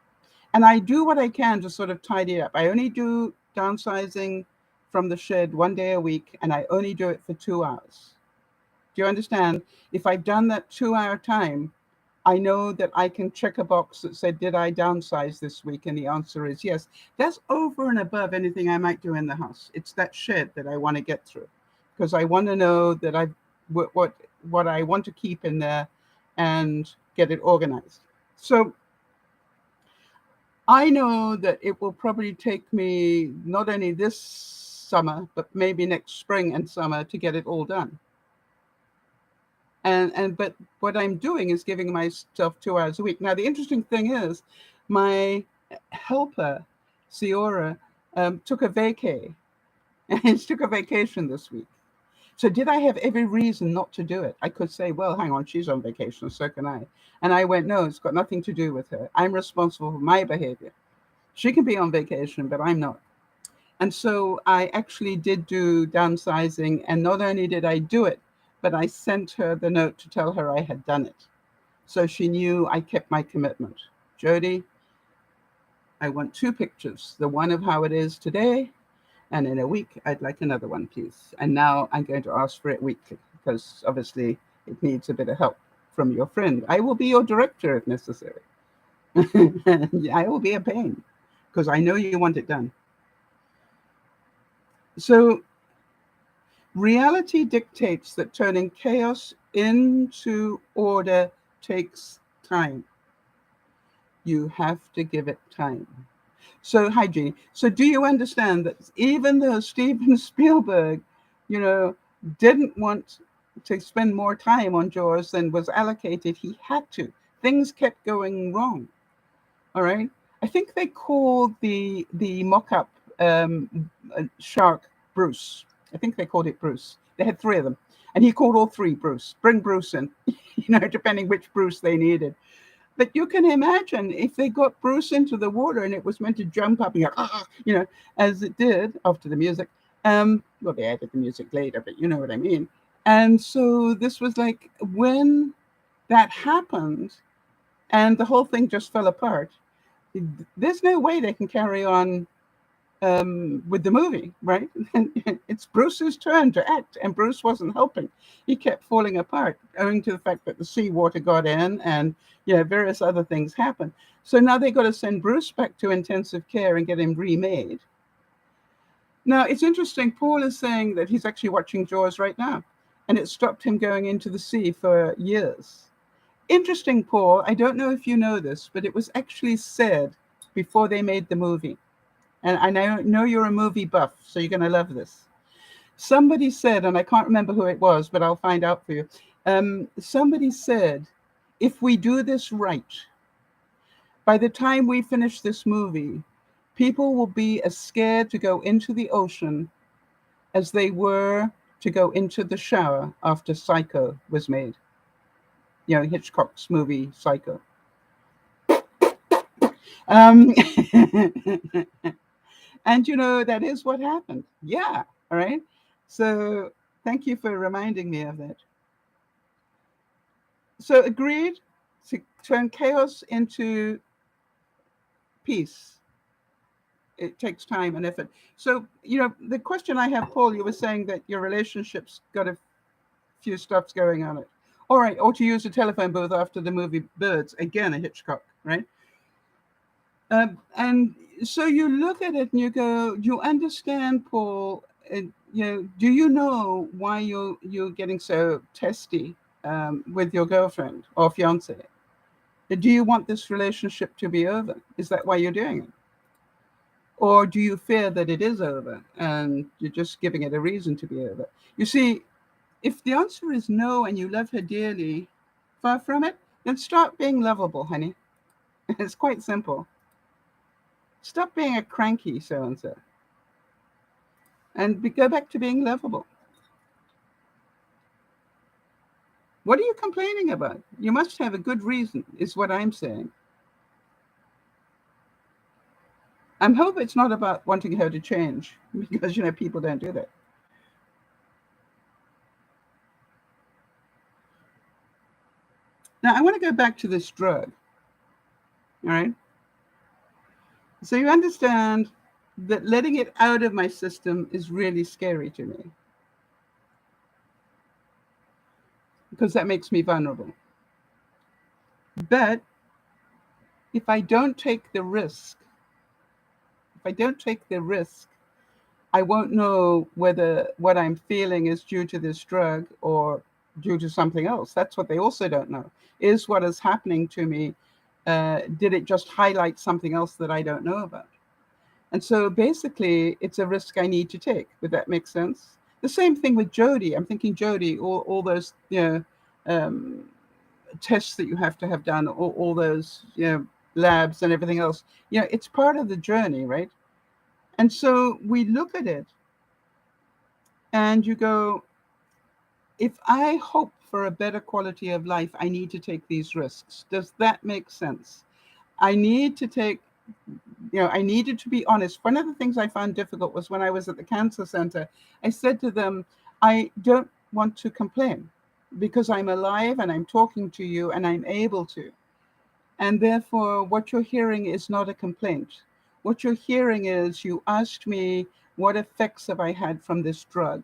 [SPEAKER 1] And I do what I can to sort of tidy up. I only do downsizing from the shed 1 day a week, and I only do it for 2 hours. Do you understand? If I've done that 2-hour time, I know that I can check a box that said, did I downsize this week? And the answer is yes. That's over and above anything I might do in the house. It's that shed that I want to get through, because I want to know that what I want to keep in there and get it organized. So I know that it will probably take me not only this summer, but maybe next spring and summer to get it all done. But what I'm doing is giving myself 2 hours a week. Now, the interesting thing is my helper, Ciora, took a vacay, and she took a vacation this week. So did I have every reason not to do it? I could say, well, hang on, she's on vacation, so can I. And I went, no, it's got nothing to do with her. I'm responsible for my behavior. She can be on vacation, but I'm not. And so I actually did do downsizing. And not only did I do it, but I sent her the note to tell her I had done it. So she knew I kept my commitment. Jody, I want 2 pictures, the one of how it is today, and in a week, I'd like another one, please. And now I'm going to ask for it weekly, because obviously it needs a bit of help from your friend. I will be your director if necessary. I will be a pain, because I know you want it done. So reality dictates that turning chaos into order takes time. You have to give it time. So, hi, Jeannie. So do you understand that even though Steven Spielberg, didn't want to spend more time on Jaws than was allocated, he had to. Things kept going wrong. All right. I think they called the mock-up shark Bruce. I think they called it Bruce. They had 3 of them, and he called all 3 Bruce. Bring Bruce in, depending which Bruce they needed. But you can imagine if they got Bruce into the water and it was meant to jump up and go, as it did after the music. Well, they added the music later, but you know what I mean. And so this was like, when that happened and the whole thing just fell apart, there's no way they can carry on with the movie, right? It's Bruce's turn to act, and Bruce wasn't helping. He kept falling apart, owing to the fact that the seawater got in, and various other things happened. So now they got to send Bruce back to intensive care and get him remade. Now it's interesting. Paul is saying that he's actually watching Jaws right now, and it stopped him going into the sea for years. Interesting, Paul. I don't know if you know this, but it was actually said before they made the movie. And I know you're a movie buff, so you're going to love this. Somebody said, and I can't remember who it was, but I'll find out for you. Somebody said, if we do this right, by the time we finish this movie, people will be as scared to go into the ocean as they were to go into the shower after Psycho was made. Hitchcock's movie, Psycho. And that is what happened. Yeah. All right. So thank you for reminding me of that. So agreed to turn chaos into peace. It takes time and effort. So, the question I have, Paul, you were saying that your relationship's got a few stuffs going on it. All right, or to use a telephone booth after the movie Birds, again a Hitchcock, right? And so you look at it and you go, you understand, Paul. Do you know why you're getting so testy with your girlfriend or fiance? Do you want this relationship to be over? Is that why you're doing it? Or do you fear that it is over and you're just giving it a reason to be over? You see, if the answer is no and you love her dearly, far from it, then start being lovable, honey. It's quite simple. Stop being a cranky so-and-so and go back to being lovable. What are you complaining about? You must have a good reason, is what I'm saying. I hope it's not about wanting her to change, because, people don't do that. Now, I want to go back to this drug, all right? So you understand that letting it out of my system is really scary to me, because that makes me vulnerable. But if I don't take the risk, I won't know whether what I'm feeling is due to this drug or due to something else. That's what they also don't know. Is what is happening to me, did it just highlight something else that I don't know about? And so basically, it's a risk I need to take. Would that make sense? The same thing with Jody. I'm thinking Jody, all those tests that you have to have done, all those labs and everything else. It's part of the journey, right? And so we look at it and you go, if I hope for a better quality of life, I need to take these risks. Does that make sense? I need to take, I needed to be honest. One of the things I found difficult was when I was at the cancer center, I said to them, I don't want to complain because I'm alive and I'm talking to you and I'm able to. And therefore, what you're hearing is not a complaint. What you're hearing is you asked me, what effects have I had from this drug?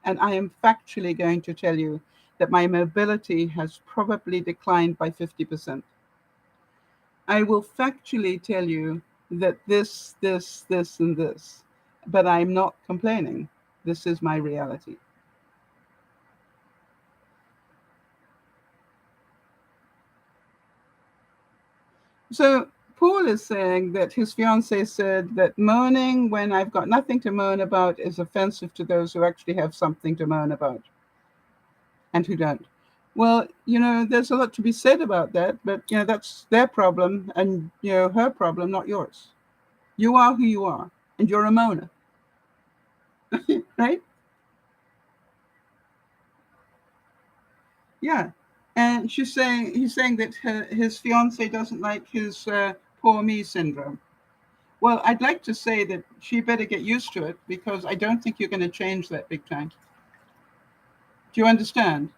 [SPEAKER 1] And I am factually going to tell you that my mobility has probably declined by 50%. I will factually tell you that this, and this, but I'm not complaining. This is my reality. So Paul is saying that his fiance said that moaning when I've got nothing to moan about is offensive to those who actually have something to moan about and who don't. Well, there's a lot to be said about that, but, that's their problem and, her problem, not yours. You are who you are, and you're a moaner, right? Yeah. And he's saying that his fiance doesn't like his poor me syndrome. Well, I'd like to say that she better get used to it, because I don't think you're going to change that big time. Do you understand?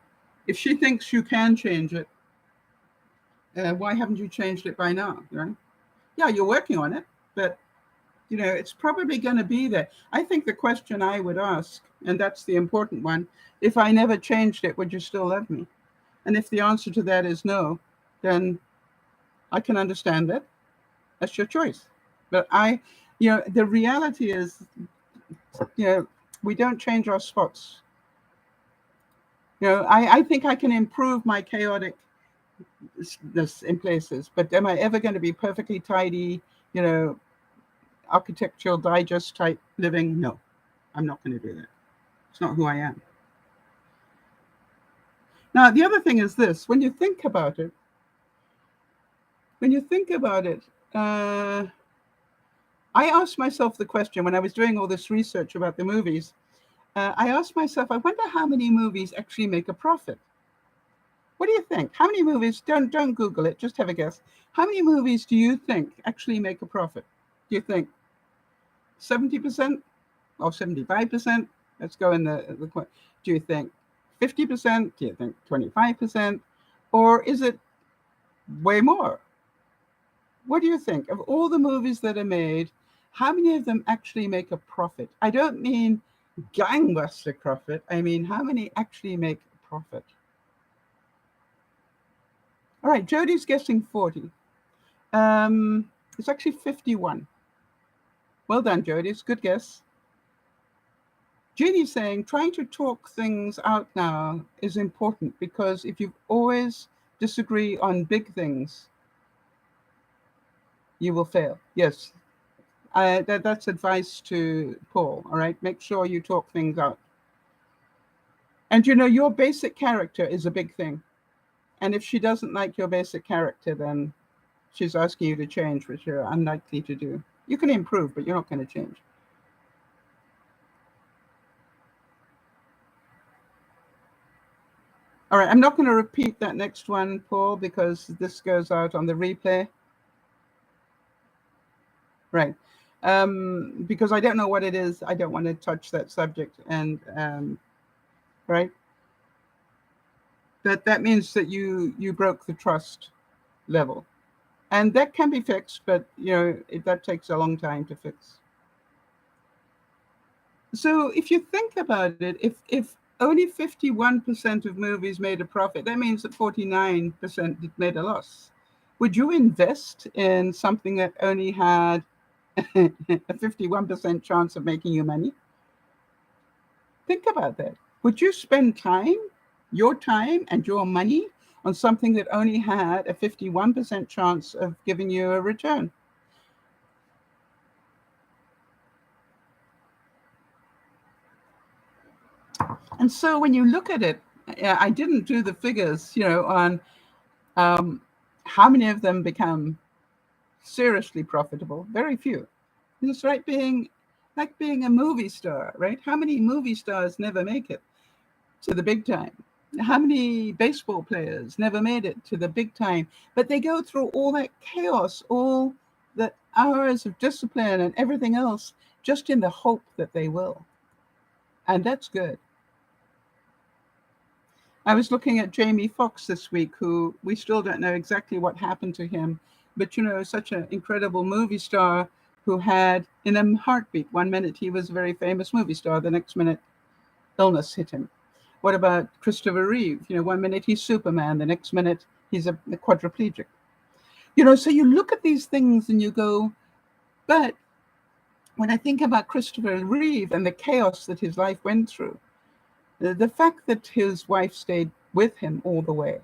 [SPEAKER 1] If she thinks you can change it, why haven't you changed it by now? Right? Yeah, you're working on it, but it's probably going to be there. I think the question I would ask, and that's the important one, if I never changed it, would you still love me? And if the answer to that is no, then I can understand that. That's your choice. But the reality is, we don't change our spots. I think I can improve my chaoticness in places, but am I ever going to be perfectly tidy, architectural digest type living? No, I'm not going to do that. It's not who I am. Now, the other thing is this: when you think about it, I asked myself the question when I was doing all this research about the movies. I asked myself, I wonder how many movies actually make a profit. What do you think? How many movies? Don't Google it. Just have a guess. How many movies do you think actually make a profit? Do you think 70% or 75%? Let's go in the. Do you think 50%? Do you think 25%? Or is it way more? What do you think? Of all the movies that are made, how many of them actually make a profit? I don't mean gangbuster profit. I mean, how many actually make a profit? All right, Jody's guessing 40. It's actually 51. Well done, Jody. It's a good guess. Jeannie's saying trying to talk things out now is important because if you always disagree on big things, you will fail. Yes, that's advice to Paul. All right, make sure you talk things out. And your basic character is a big thing. And if she doesn't like your basic character, then she's asking you to change, which you're unlikely to do. You can improve, but you're not going to change. All right, I'm not going to repeat that next one, Paul, because this goes out on the replay. Right. Because I don't know what it is. I don't want to touch that subject. And, right. That means that you broke the trust level. And that can be fixed, but, that takes a long time to fix. So if you think about it, if only 51% of movies made a profit, that means that 49% made a loss. Would you invest in something that only had a 51% chance of making you money? Think about that. Would you spend your time and your money on something that only had a 51% chance of giving you a return? And so when you look at it, I didn't do the figures, on how many of them become seriously profitable. Very few. It's like being a movie star, right? How many movie stars never make it to the big time? How many baseball players never made it to the big time? But they go through all that chaos, all the hours of discipline and everything else, just in the hope that they will. And that's good. I was looking at Jamie Foxx this week, who we still don't know exactly what happened to him, but such an incredible movie star who had, in a heartbeat, 1 minute he was a very famous movie star, the next minute illness hit him. What about Christopher Reeve? 1 minute he's Superman, the next minute he's a quadriplegic. So you look at these things and you go, but when I think about Christopher Reeve and the chaos that his life went through, the fact that his wife stayed with him all the way,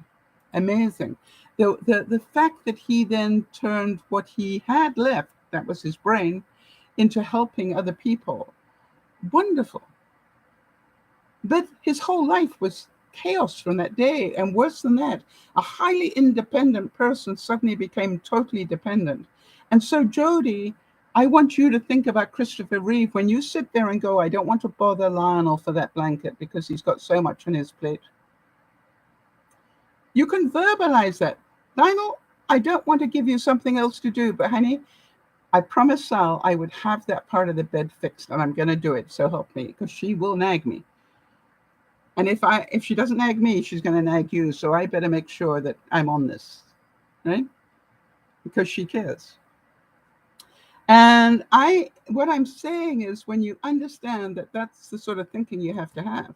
[SPEAKER 1] amazing. The fact that he then turned what he had left, that was his brain, into helping other people, wonderful. But his whole life was chaos from that day. And worse than that, a highly independent person suddenly became totally dependent. And so, Jody, I want you to think about Christopher Reeve when you sit there and go, I don't want to bother Lionel for that blanket because he's got so much on his plate. You can verbalize that. Lionel, I don't want to give you something else to do, but honey, I promised Sal I would have that part of the bed fixed, and I'm going to do it. So help me, because she will nag me. And if she doesn't nag me, she's going to nag you. So I better make sure that I'm on this, right? Because she cares. And what I'm saying is, when you understand that that's the sort of thinking you have to have.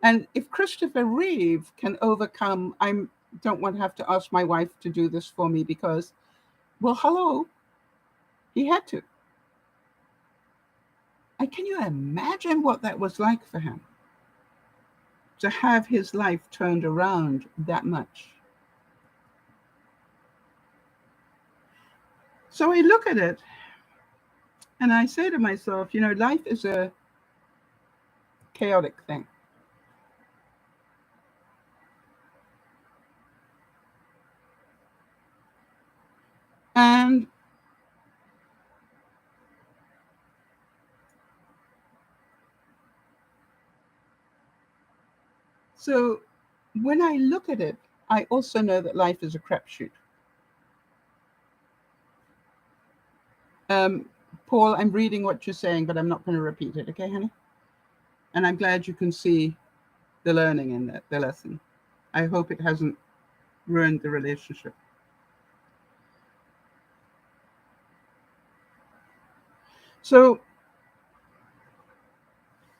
[SPEAKER 1] And if Christopher Reeve can overcome, I don't want to have to ask my wife to do this for me because, well, hello, he had to. And can you imagine what that was like for him? To have his life turned around that much. So I look at it and I say to myself, life is a chaotic thing. And so when I look at it, I also know that life is a crapshoot. Paul, I'm reading what you're saying, but I'm not going to repeat it. Okay, honey? And I'm glad you can see the learning in that, the lesson. I hope it hasn't ruined the relationship. So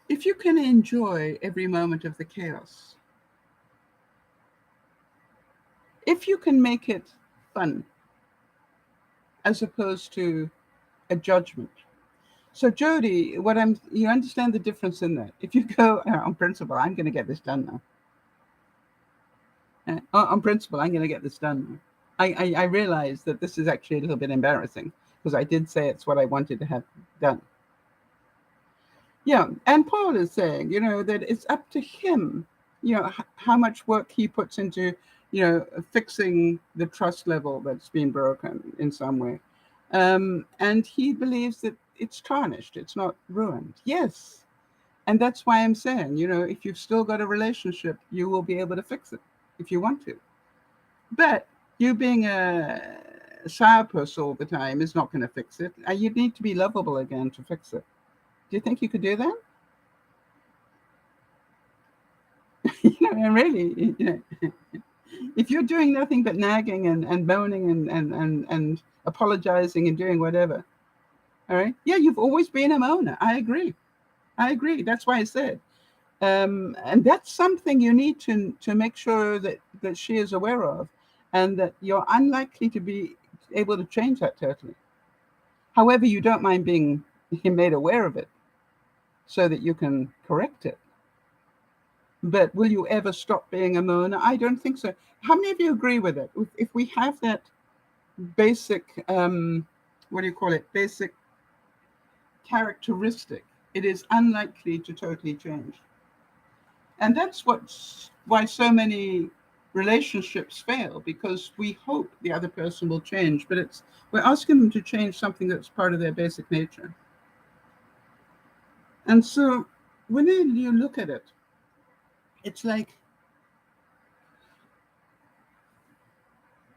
[SPEAKER 1] if you can enjoy every moment of the chaos, if you can make it fun as opposed to a judgment. So Jody, you understand the difference in that. If you go on principle, I'm going to get this done now. On principle, I'm going to get this done now. I realize that this is actually a little bit embarrassing because I did say it's what I wanted to have done. Yeah, and Paul is saying, that it's up to him, how much work he puts into, fixing the trust level that's been broken in some way. And he believes that it's tarnished, it's not ruined. Yes. And that's why I'm saying, if you've still got a relationship, you will be able to fix it if you want to. But you being a sourpuss all the time is not going to fix it. You need to be lovable again to fix it. Do you think you could do that? And really, if you're doing nothing but nagging and moaning and apologizing and doing whatever, all right? Yeah, you've always been a moaner. I agree. That's why I said. And that's something you need to make sure that she is aware of, and that you're unlikely to be able to change that totally. However, you don't mind being made aware of it so that you can correct it. But will you ever stop being a moaner? I don't think so. How many of you agree with it? If we have that basic, basic characteristic, it is unlikely to totally change. And that's why so many relationships fail, because we hope the other person will change, but we're asking them to change something that's part of their basic nature. And so when you look at it, it's like,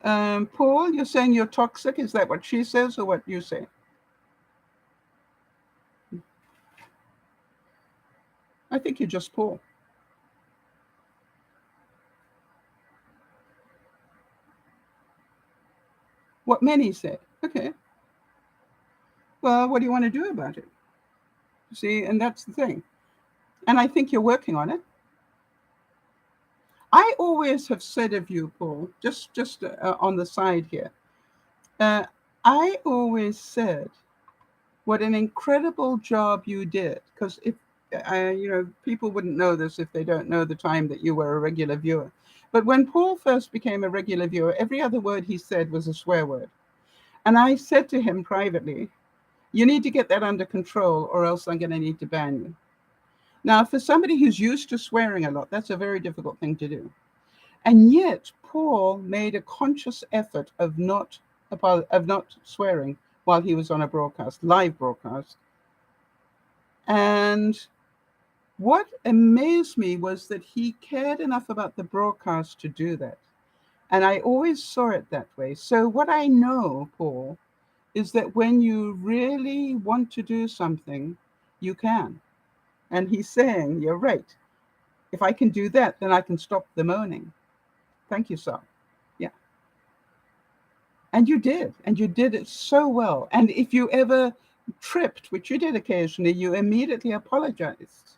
[SPEAKER 1] Paul, you're saying you're toxic. Is that what she says or what you say? I think you're just Paul. What many say. Okay. Well, what do you want to do about it? See, and that's the thing. And I think you're working on it. I always have said of you, Paul, just on the side here, I always said what an incredible job you did. Because if people wouldn't know this if they don't know the time that you were a regular viewer. But when Paul first became a regular viewer, every other word he said was a swear word. And I said to him privately, you need to get that under control or else I'm going to need to ban you. Now, for somebody who's used to swearing a lot, that's a very difficult thing to do. And yet, Paul made a conscious effort of not swearing while he was on a broadcast, live broadcast. And what amazed me was that he cared enough about the broadcast to do that. And I always saw it that way. So what I know, Paul, is that when you really want to do something, you can. And he's saying, you're right. If I can do that, then I can stop the moaning. Thank you, Sal. Yeah. And you did. And you did it so well. And if you ever tripped, which you did occasionally, you immediately apologized.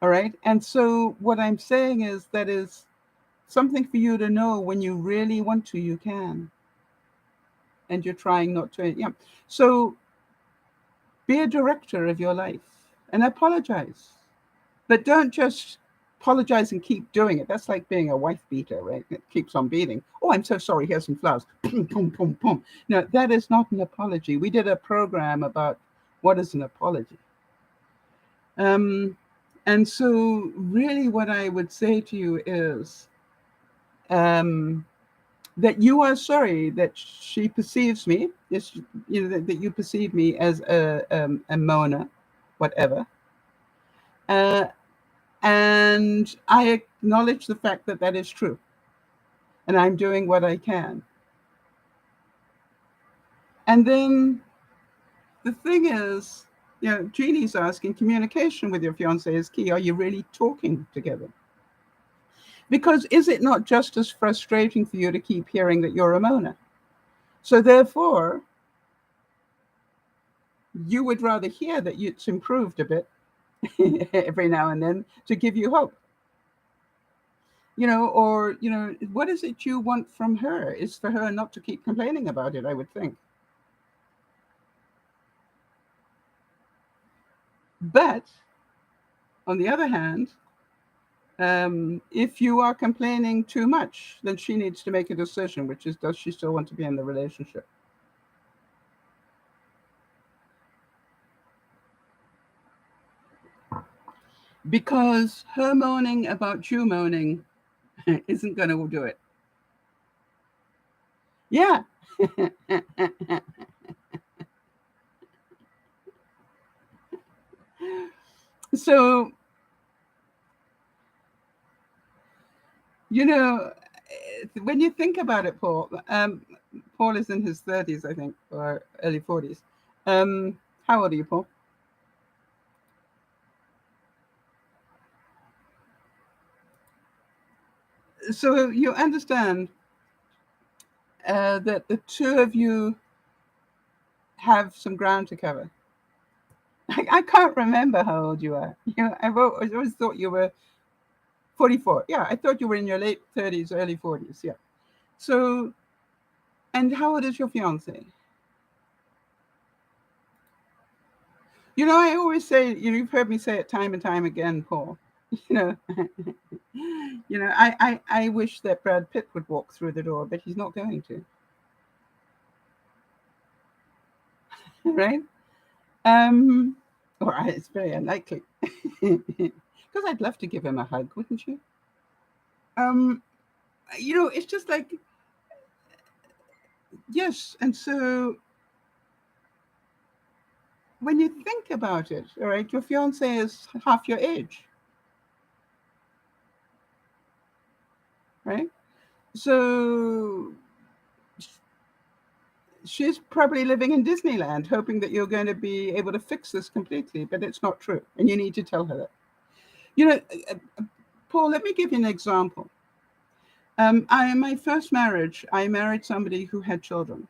[SPEAKER 1] All right. And so what I'm saying is that is something for you to know. When you really want to, you can. And you're trying not to. Yeah. So be a director of your life and apologize. But don't just apologize and keep doing it. That's like being a wife beater, right? It keeps on beating. Oh, I'm so sorry. Here's some flowers. Boom, boom, boom, boom. No, that is not an apology. We did a program about what is an apology. And so really what I would say to you is that you are sorry that she perceives me, that you perceive me as a moaner, whatever. And I acknowledge the fact that that is true. And I'm doing what I can. And then the thing is, Jeannie's asking, communication with your fiance is key. Are you really talking together? Because is it not just as frustrating for you to keep hearing that you're a moaner? So therefore, you would rather hear that it's improved a bit every now and then to give you hope. or, what is it you want from her? Is for her not to keep complaining about it, I would think. But on the other hand, if you are complaining too much, then she needs to make a decision, which is, does she still want to be in the relationship? Because her moaning about you moaning isn't going to do it. Yeah. So, when you think about it, Paul is in his 30s, I think, or early 40s. How old are you, Paul? So you understand that the two of you have some ground to cover. I can't remember how old you are. I've always thought you were 44. Yeah, I thought you were in your late 30s, early 40s. Yeah. So, and how old is your fiance? I always say, you've heard me say it time and time again, Paul. I wish that Brad Pitt would walk through the door, but he's not going to. Right? Or it's very unlikely. Because I'd love to give him a hug, wouldn't you? It's just like, yes. And so when you think about it, all right, your fiance is half your age, right? So she's probably living in Disneyland, hoping that you're going to be able to fix this completely, but it's not true. And you need to tell her that. Paul, let me give you an example. In my first marriage, I married somebody who had children,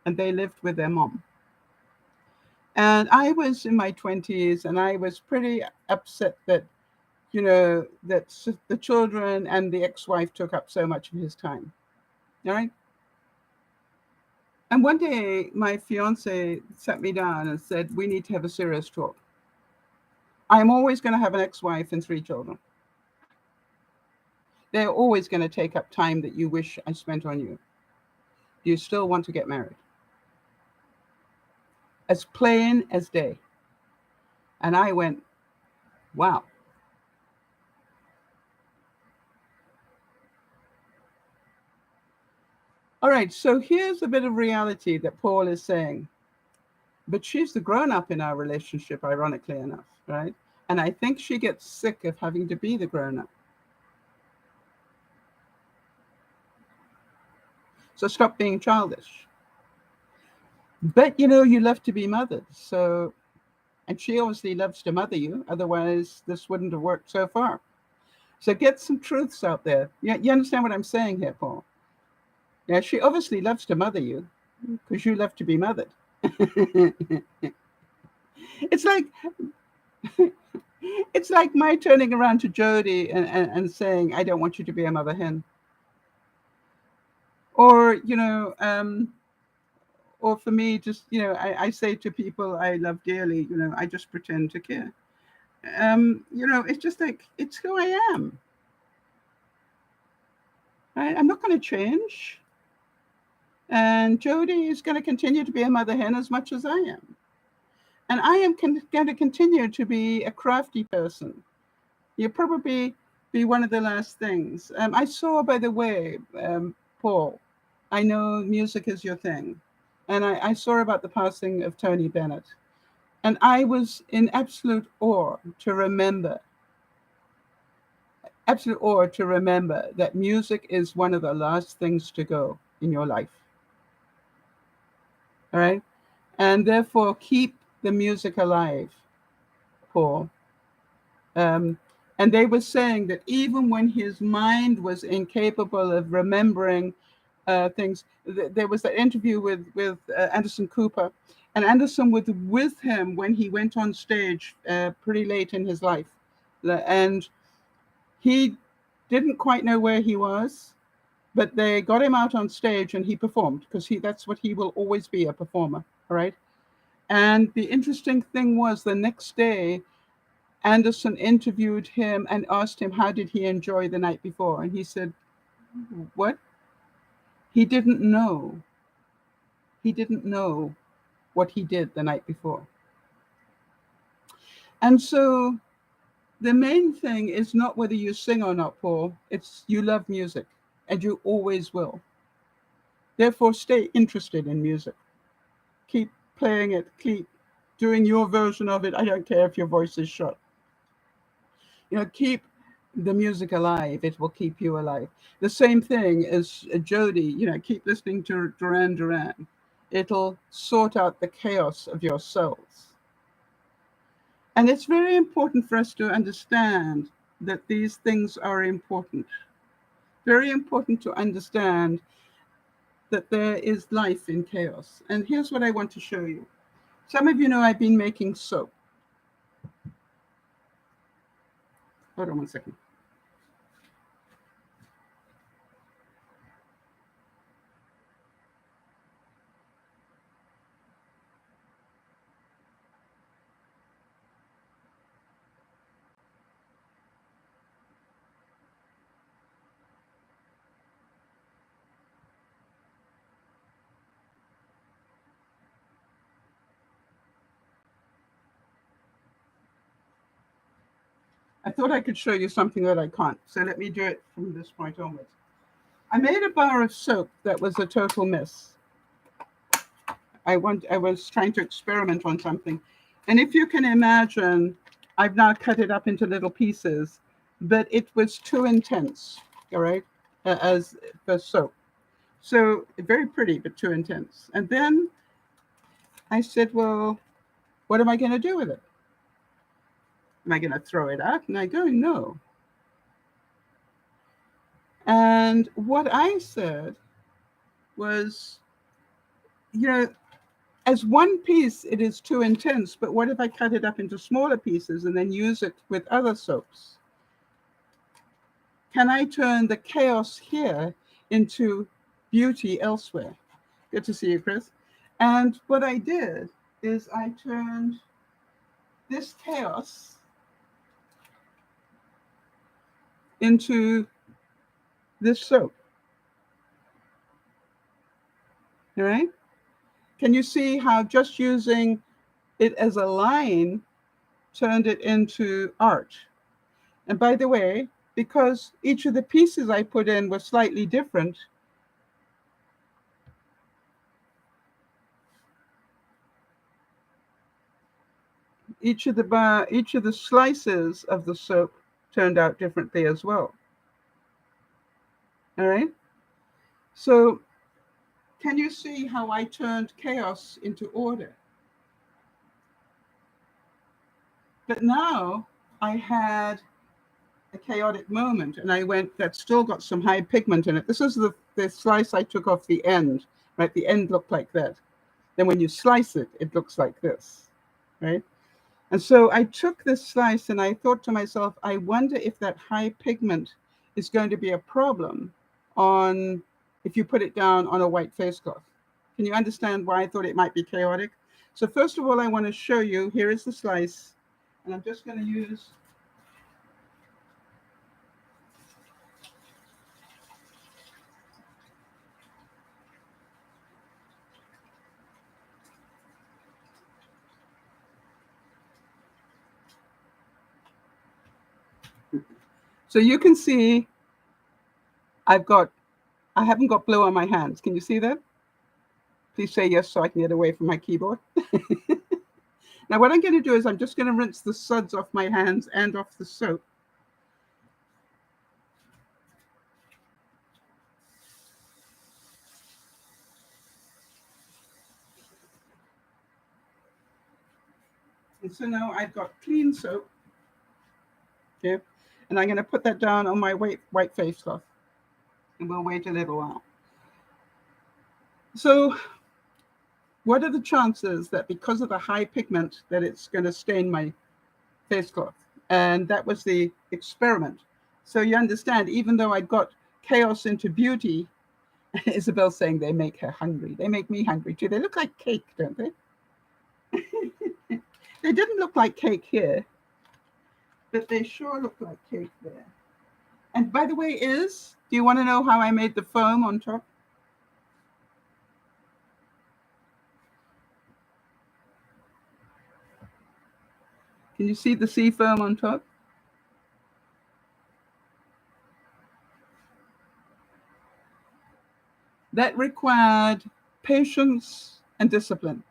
[SPEAKER 1] and they lived with their mom. And I was in my 20s, and I was pretty upset that, that the children and the ex-wife took up so much of his time. All right? And one day, my fiance sat me down and said, we need to have a serious talk. I'm always going to have an ex-wife and 3 children. They're always going to take up time that you wish I spent on you. Do you still want to get married? As plain as day. And I went, wow. All right, so here's a bit of reality that Paul is saying. But she's the grown-up in our relationship, ironically enough, right? And I think she gets sick of having to be the grown-up. So stop being childish. But, you love to be mothered. So, and she obviously loves to mother you. Otherwise, this wouldn't have worked so far. So get some truths out there. You understand what I'm saying here, Paul? Yeah, she obviously loves to mother you because you love to be mothered. It's like it's like my turning around to Jody and saying, I don't want you to be a mother hen. Or, or for me, just, I say to people I love dearly, I just pretend to care. It's just like, it's who I am. Right? I'm not going to change. And Jody is going to continue to be a mother hen as much as I am. And I am going to continue to be a crafty person. You'll probably be one of the last things. I saw, by the way, Paul, I know music is your thing. And I saw about the passing of Tony Bennett. And I was in absolute awe to remember that music is one of the last things to go in your life. All right? And therefore, keep the music alive, Paul. And they were saying that even when his mind was incapable of remembering things, there was that interview with Anderson Cooper, and Anderson was with him when he went on stage pretty late in his life. And he didn't quite know where he was, but they got him out on stage and he performed, because that's what he will always be, a performer, all right? And the interesting thing was, the next day, Anderson interviewed him and asked him how did he enjoy the night before. And he said, what? He didn't know. He didn't know what he did the night before. And so the main thing is not whether you sing or not, Paul. It's you love music, and you always will. Therefore, stay interested in music. Keep playing it. Keep doing your version of it. I don't care if your voice is shot. Keep the music alive. It will keep you alive. The same thing as Jody, keep listening to Duran Duran. It'll sort out the chaos of your souls. And it's very important for us to understand that these things are important. Very important to understand that there is life in chaos. And here's what I want to show you. Some of you know I've been making soap. Hold on one second. I thought I could show you something that I can't. So let me do it from this point onwards. I made a bar of soap that was a total mess. I was trying to experiment on something. And if you can imagine, I've now cut it up into little pieces, but it was too intense, all right, as for soap. So very pretty, but too intense. And then I said, well, what am I going to do with it? Am I going to throw it out? And I go, no. And what I said was, as one piece, it is too intense, but what if I cut it up into smaller pieces and then use it with other soaps? Can I turn the chaos here into beauty elsewhere? Good to see you, Chris. And what I did is I turned this chaos into this soap. All right? Can you see how just using it as a line turned it into art? And by the way, because each of the pieces I put in was slightly different, each of the slices of the soap turned out differently as well. All right? So can you see how I turned chaos into order? But now I had a chaotic moment, and I went, that's still got some high pigment in it. This is the slice I took off the end, right? The end looked like that. Then when you slice it, it looks like this, right? And so I took this slice and I thought to myself, I wonder if that high pigment is going to be a problem if you put it down on a white face cloth. Can you understand why I thought it might be chaotic? So first of all, I want to show you, here is the slice, and I'm just going to use so you can see I haven't got blue on my hands. Can you see that? Please say yes so I can get away from my keyboard. Now what I'm going to do is I'm just going to rinse the suds off my hands and off the soap. And so now I've got clean soap. Okay. And I'm going to put that down on my white face cloth. And we'll wait a little while. So what are the chances that because of the high pigment that it's going to stain my face cloth? And that was the experiment. So you understand, even though I got chaos into beauty, Isabel's saying they make her hungry. They make me hungry too. They look like cake, don't they? They didn't look like cake here, but they sure look like cake there. And by the way, do you want to know how I made the foam on top? Can you see the sea foam on top? That required patience and discipline.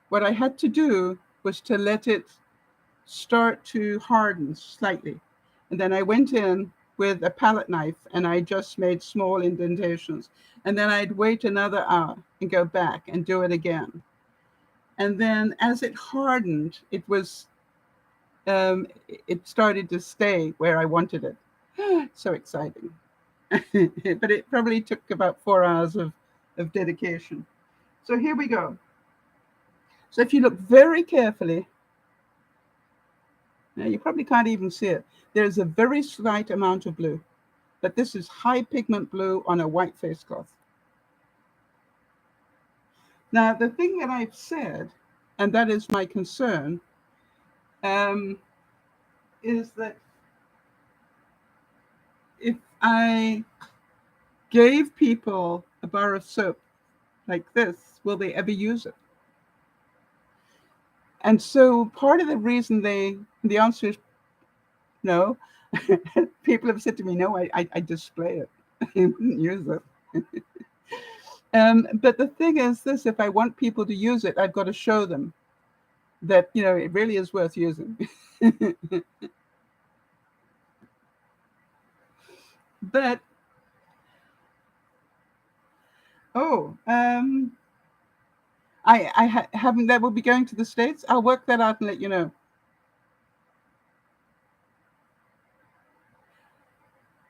[SPEAKER 1] What I had to do was to let it start to harden slightly. And then I went in with a palette knife and I just made small indentations. And then I'd wait another hour and go back and do it again. And then as it hardened, it started to stay where I wanted it. So exciting. But it probably took about 4 hours of dedication. So here we go. So if you look very carefully, now you probably can't even see it. There's a very slight amount of blue, but this is high pigment blue on a white face cloth. Now, the thing that I've said, and that is my concern, is that if I gave people a bar of soap like this, will they ever use it? And so part of the reason the answer is no. People have said to me, no, I display it. I wouldn't use it. But the thing is this, if I want people to use it, I've got to show them that, it really is worth using. But, I haven't, that will be going to the States. I'll work that out and let you know.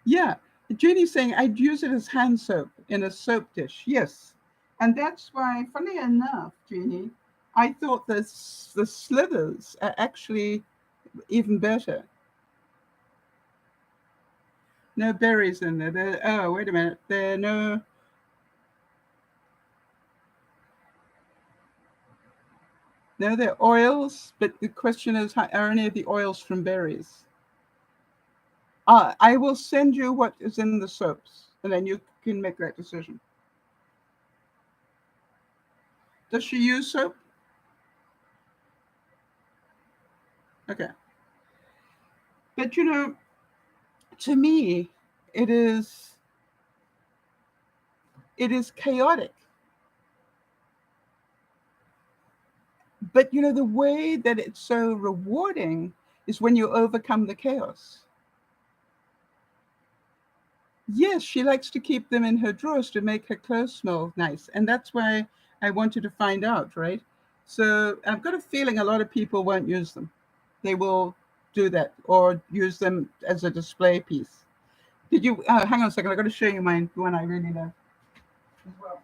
[SPEAKER 1] Yeah, Jeannie's saying I'd use it as hand soap in a soap dish. Yes. And that's why, funny enough, Jeannie, I thought the slithers are actually even better. No berries in there. Oh, wait a minute. There are no... No, they're oils, but the question is, are any of the oils from berries? I will send you what is in the soaps, and then you can make that decision. Does she use soap? Okay. But to me, it is chaotic. But the way that it's so rewarding is when you overcome the chaos. Yes, she likes to keep them in her drawers to make her clothes smell nice. And that's why I wanted to find out, right? So I've got a feeling a lot of people won't use them. They will do that or use them as a display piece. Did you, hang on a second, I've got to show you mine, the one I really love as well.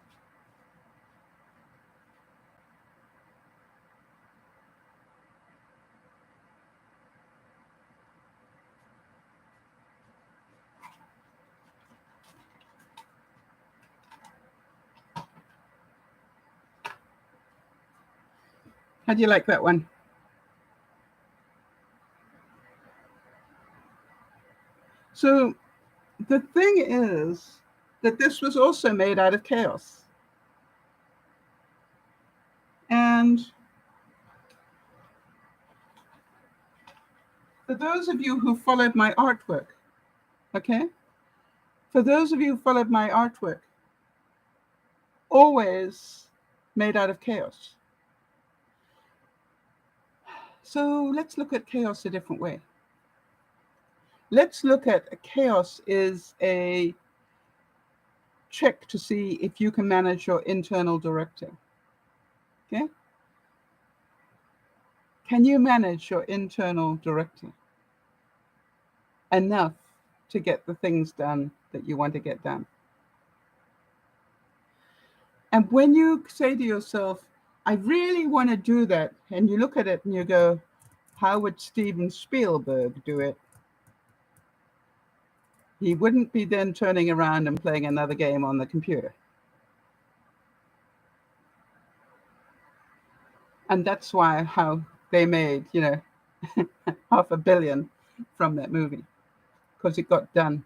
[SPEAKER 1] How do you like that one? So the thing is that this was also made out of chaos. And for those of you who followed my artwork, okay? For those of you who followed my artwork, always made out of chaos. So let's look at chaos a different way. Let's look at chaos is a check to see if you can manage your internal director. Okay? Can you manage your internal director enough to get the things done that you want to get done? And when you say to yourself, I really want to do that, and you look at it and you go, how would Steven Spielberg do it? he wouldn't be then turning around and playing another game on the computer. And that's how they made, $500 million from that movie, because it got done.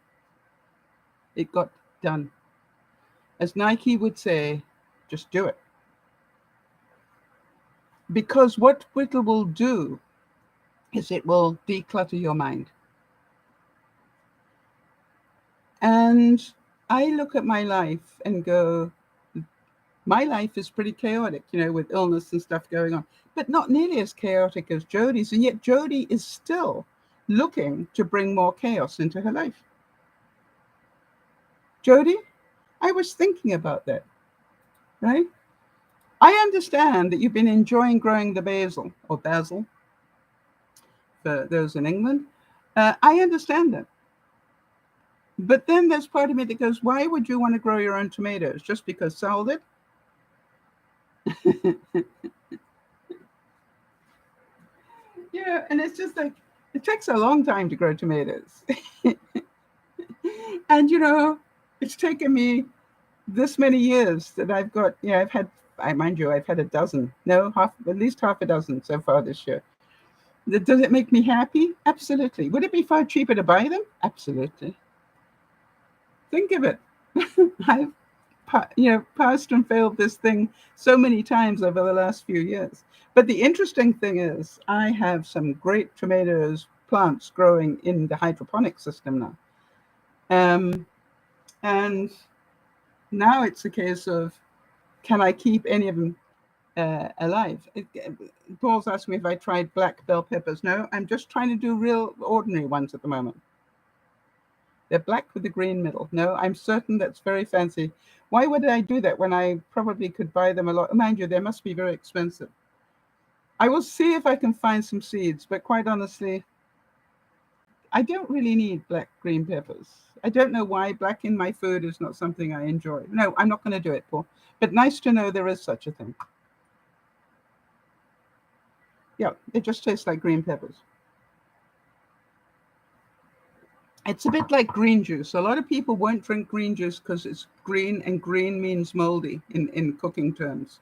[SPEAKER 1] It got done. As Nike would say, just do it. Because what it will do is it will declutter your mind. And I look at my life and go, my life is pretty chaotic, with illness and stuff going on, but not nearly as chaotic as Jodi's. And yet Jodi is still looking to bring more chaos into her life. Jodi, I was thinking about that, right? I understand that you've been enjoying growing the basil, or basil, for those in England. I understand that. But then there's part of me that goes, why would you want to grow your own tomatoes? Just because Sal did? Yeah, and it's just like, it takes a long time to grow tomatoes. And, it's taken me this many years that I've got, I've had a dozen, at least half a dozen so far this year. Does it make me happy? Absolutely. Would it be far cheaper to buy them? Absolutely. Think of it. I've passed and failed this thing so many times over the last few years. But the interesting thing is I have some great tomatoes plants growing in the hydroponic system now. And now it's a case of, can I keep any of them alive? Paul's asked me if I tried black bell peppers. No, I'm just trying to do real ordinary ones at the moment. They're black with the green middle. No, I'm certain that's very fancy. Why would I do that when I probably could buy them a lot? Mind you, they must be very expensive. I will see if I can find some seeds, but quite honestly, I don't really need black green peppers. I don't know why. Black in my food is not something I enjoy. No, I'm not going to do it, Paul. But nice to know there is such a thing. Yeah, it just tastes like green peppers. It's a bit like green juice. A lot of people won't drink green juice because it's green, and green means moldy in cooking terms.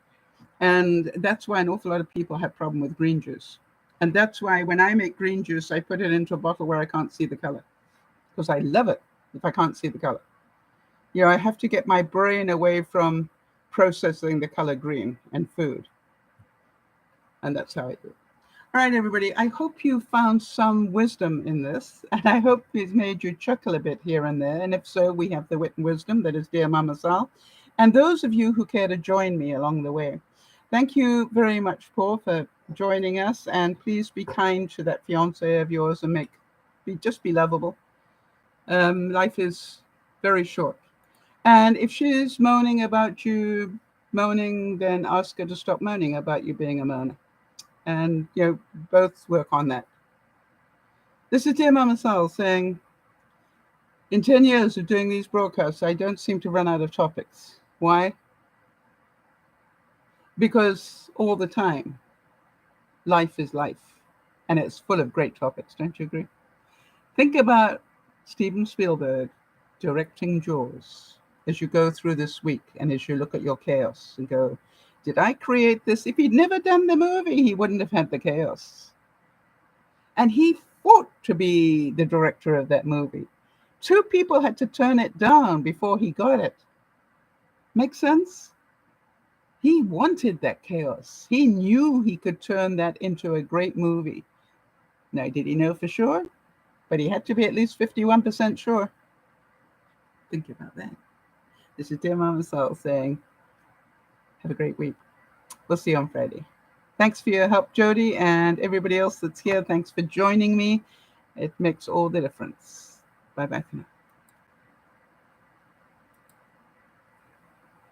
[SPEAKER 1] And that's why an awful lot of people have problem with green juice. And that's why when I make green juice, I put it into a bottle where I can't see the color, because I love it if I can't see the color. I have to get my brain away from processing the color green and food. And that's how I do it. All right, everybody, I hope you found some wisdom in this, and I hope it's made you chuckle a bit here and there. And if so, we have the wit and wisdom that is Dear Mama Sal, and those of you who care to join me along the way. Thank you very much, Paul, for joining us, and please be kind to that fiance of yours and just be lovable. Life is very short. And if she's moaning about you moaning, then ask her to stop moaning about you being a moaner. And, both work on that. This is Dear Mama Sal saying, in 10 years of doing these broadcasts, I don't seem to run out of topics. Why? Because all the time, life is life. And it's full of great topics. Don't you agree? Think about Steven Spielberg directing Jaws as you go through this week and as you look at your chaos and go, did I create this? If he'd never done the movie, he wouldn't have had the chaos. And he fought to be the director of that movie. 2 people had to turn it down before he got it. Make sense? He wanted that chaos. He knew he could turn that into a great movie. Now, did he know for sure? But he had to be at least 51% sure. Think about that. This is Dear Mama Sal saying, have a great week. We'll see you on Friday. Thanks for your help, Jodi, and everybody else that's here. Thanks for joining me. It makes all the difference. Bye-bye for now.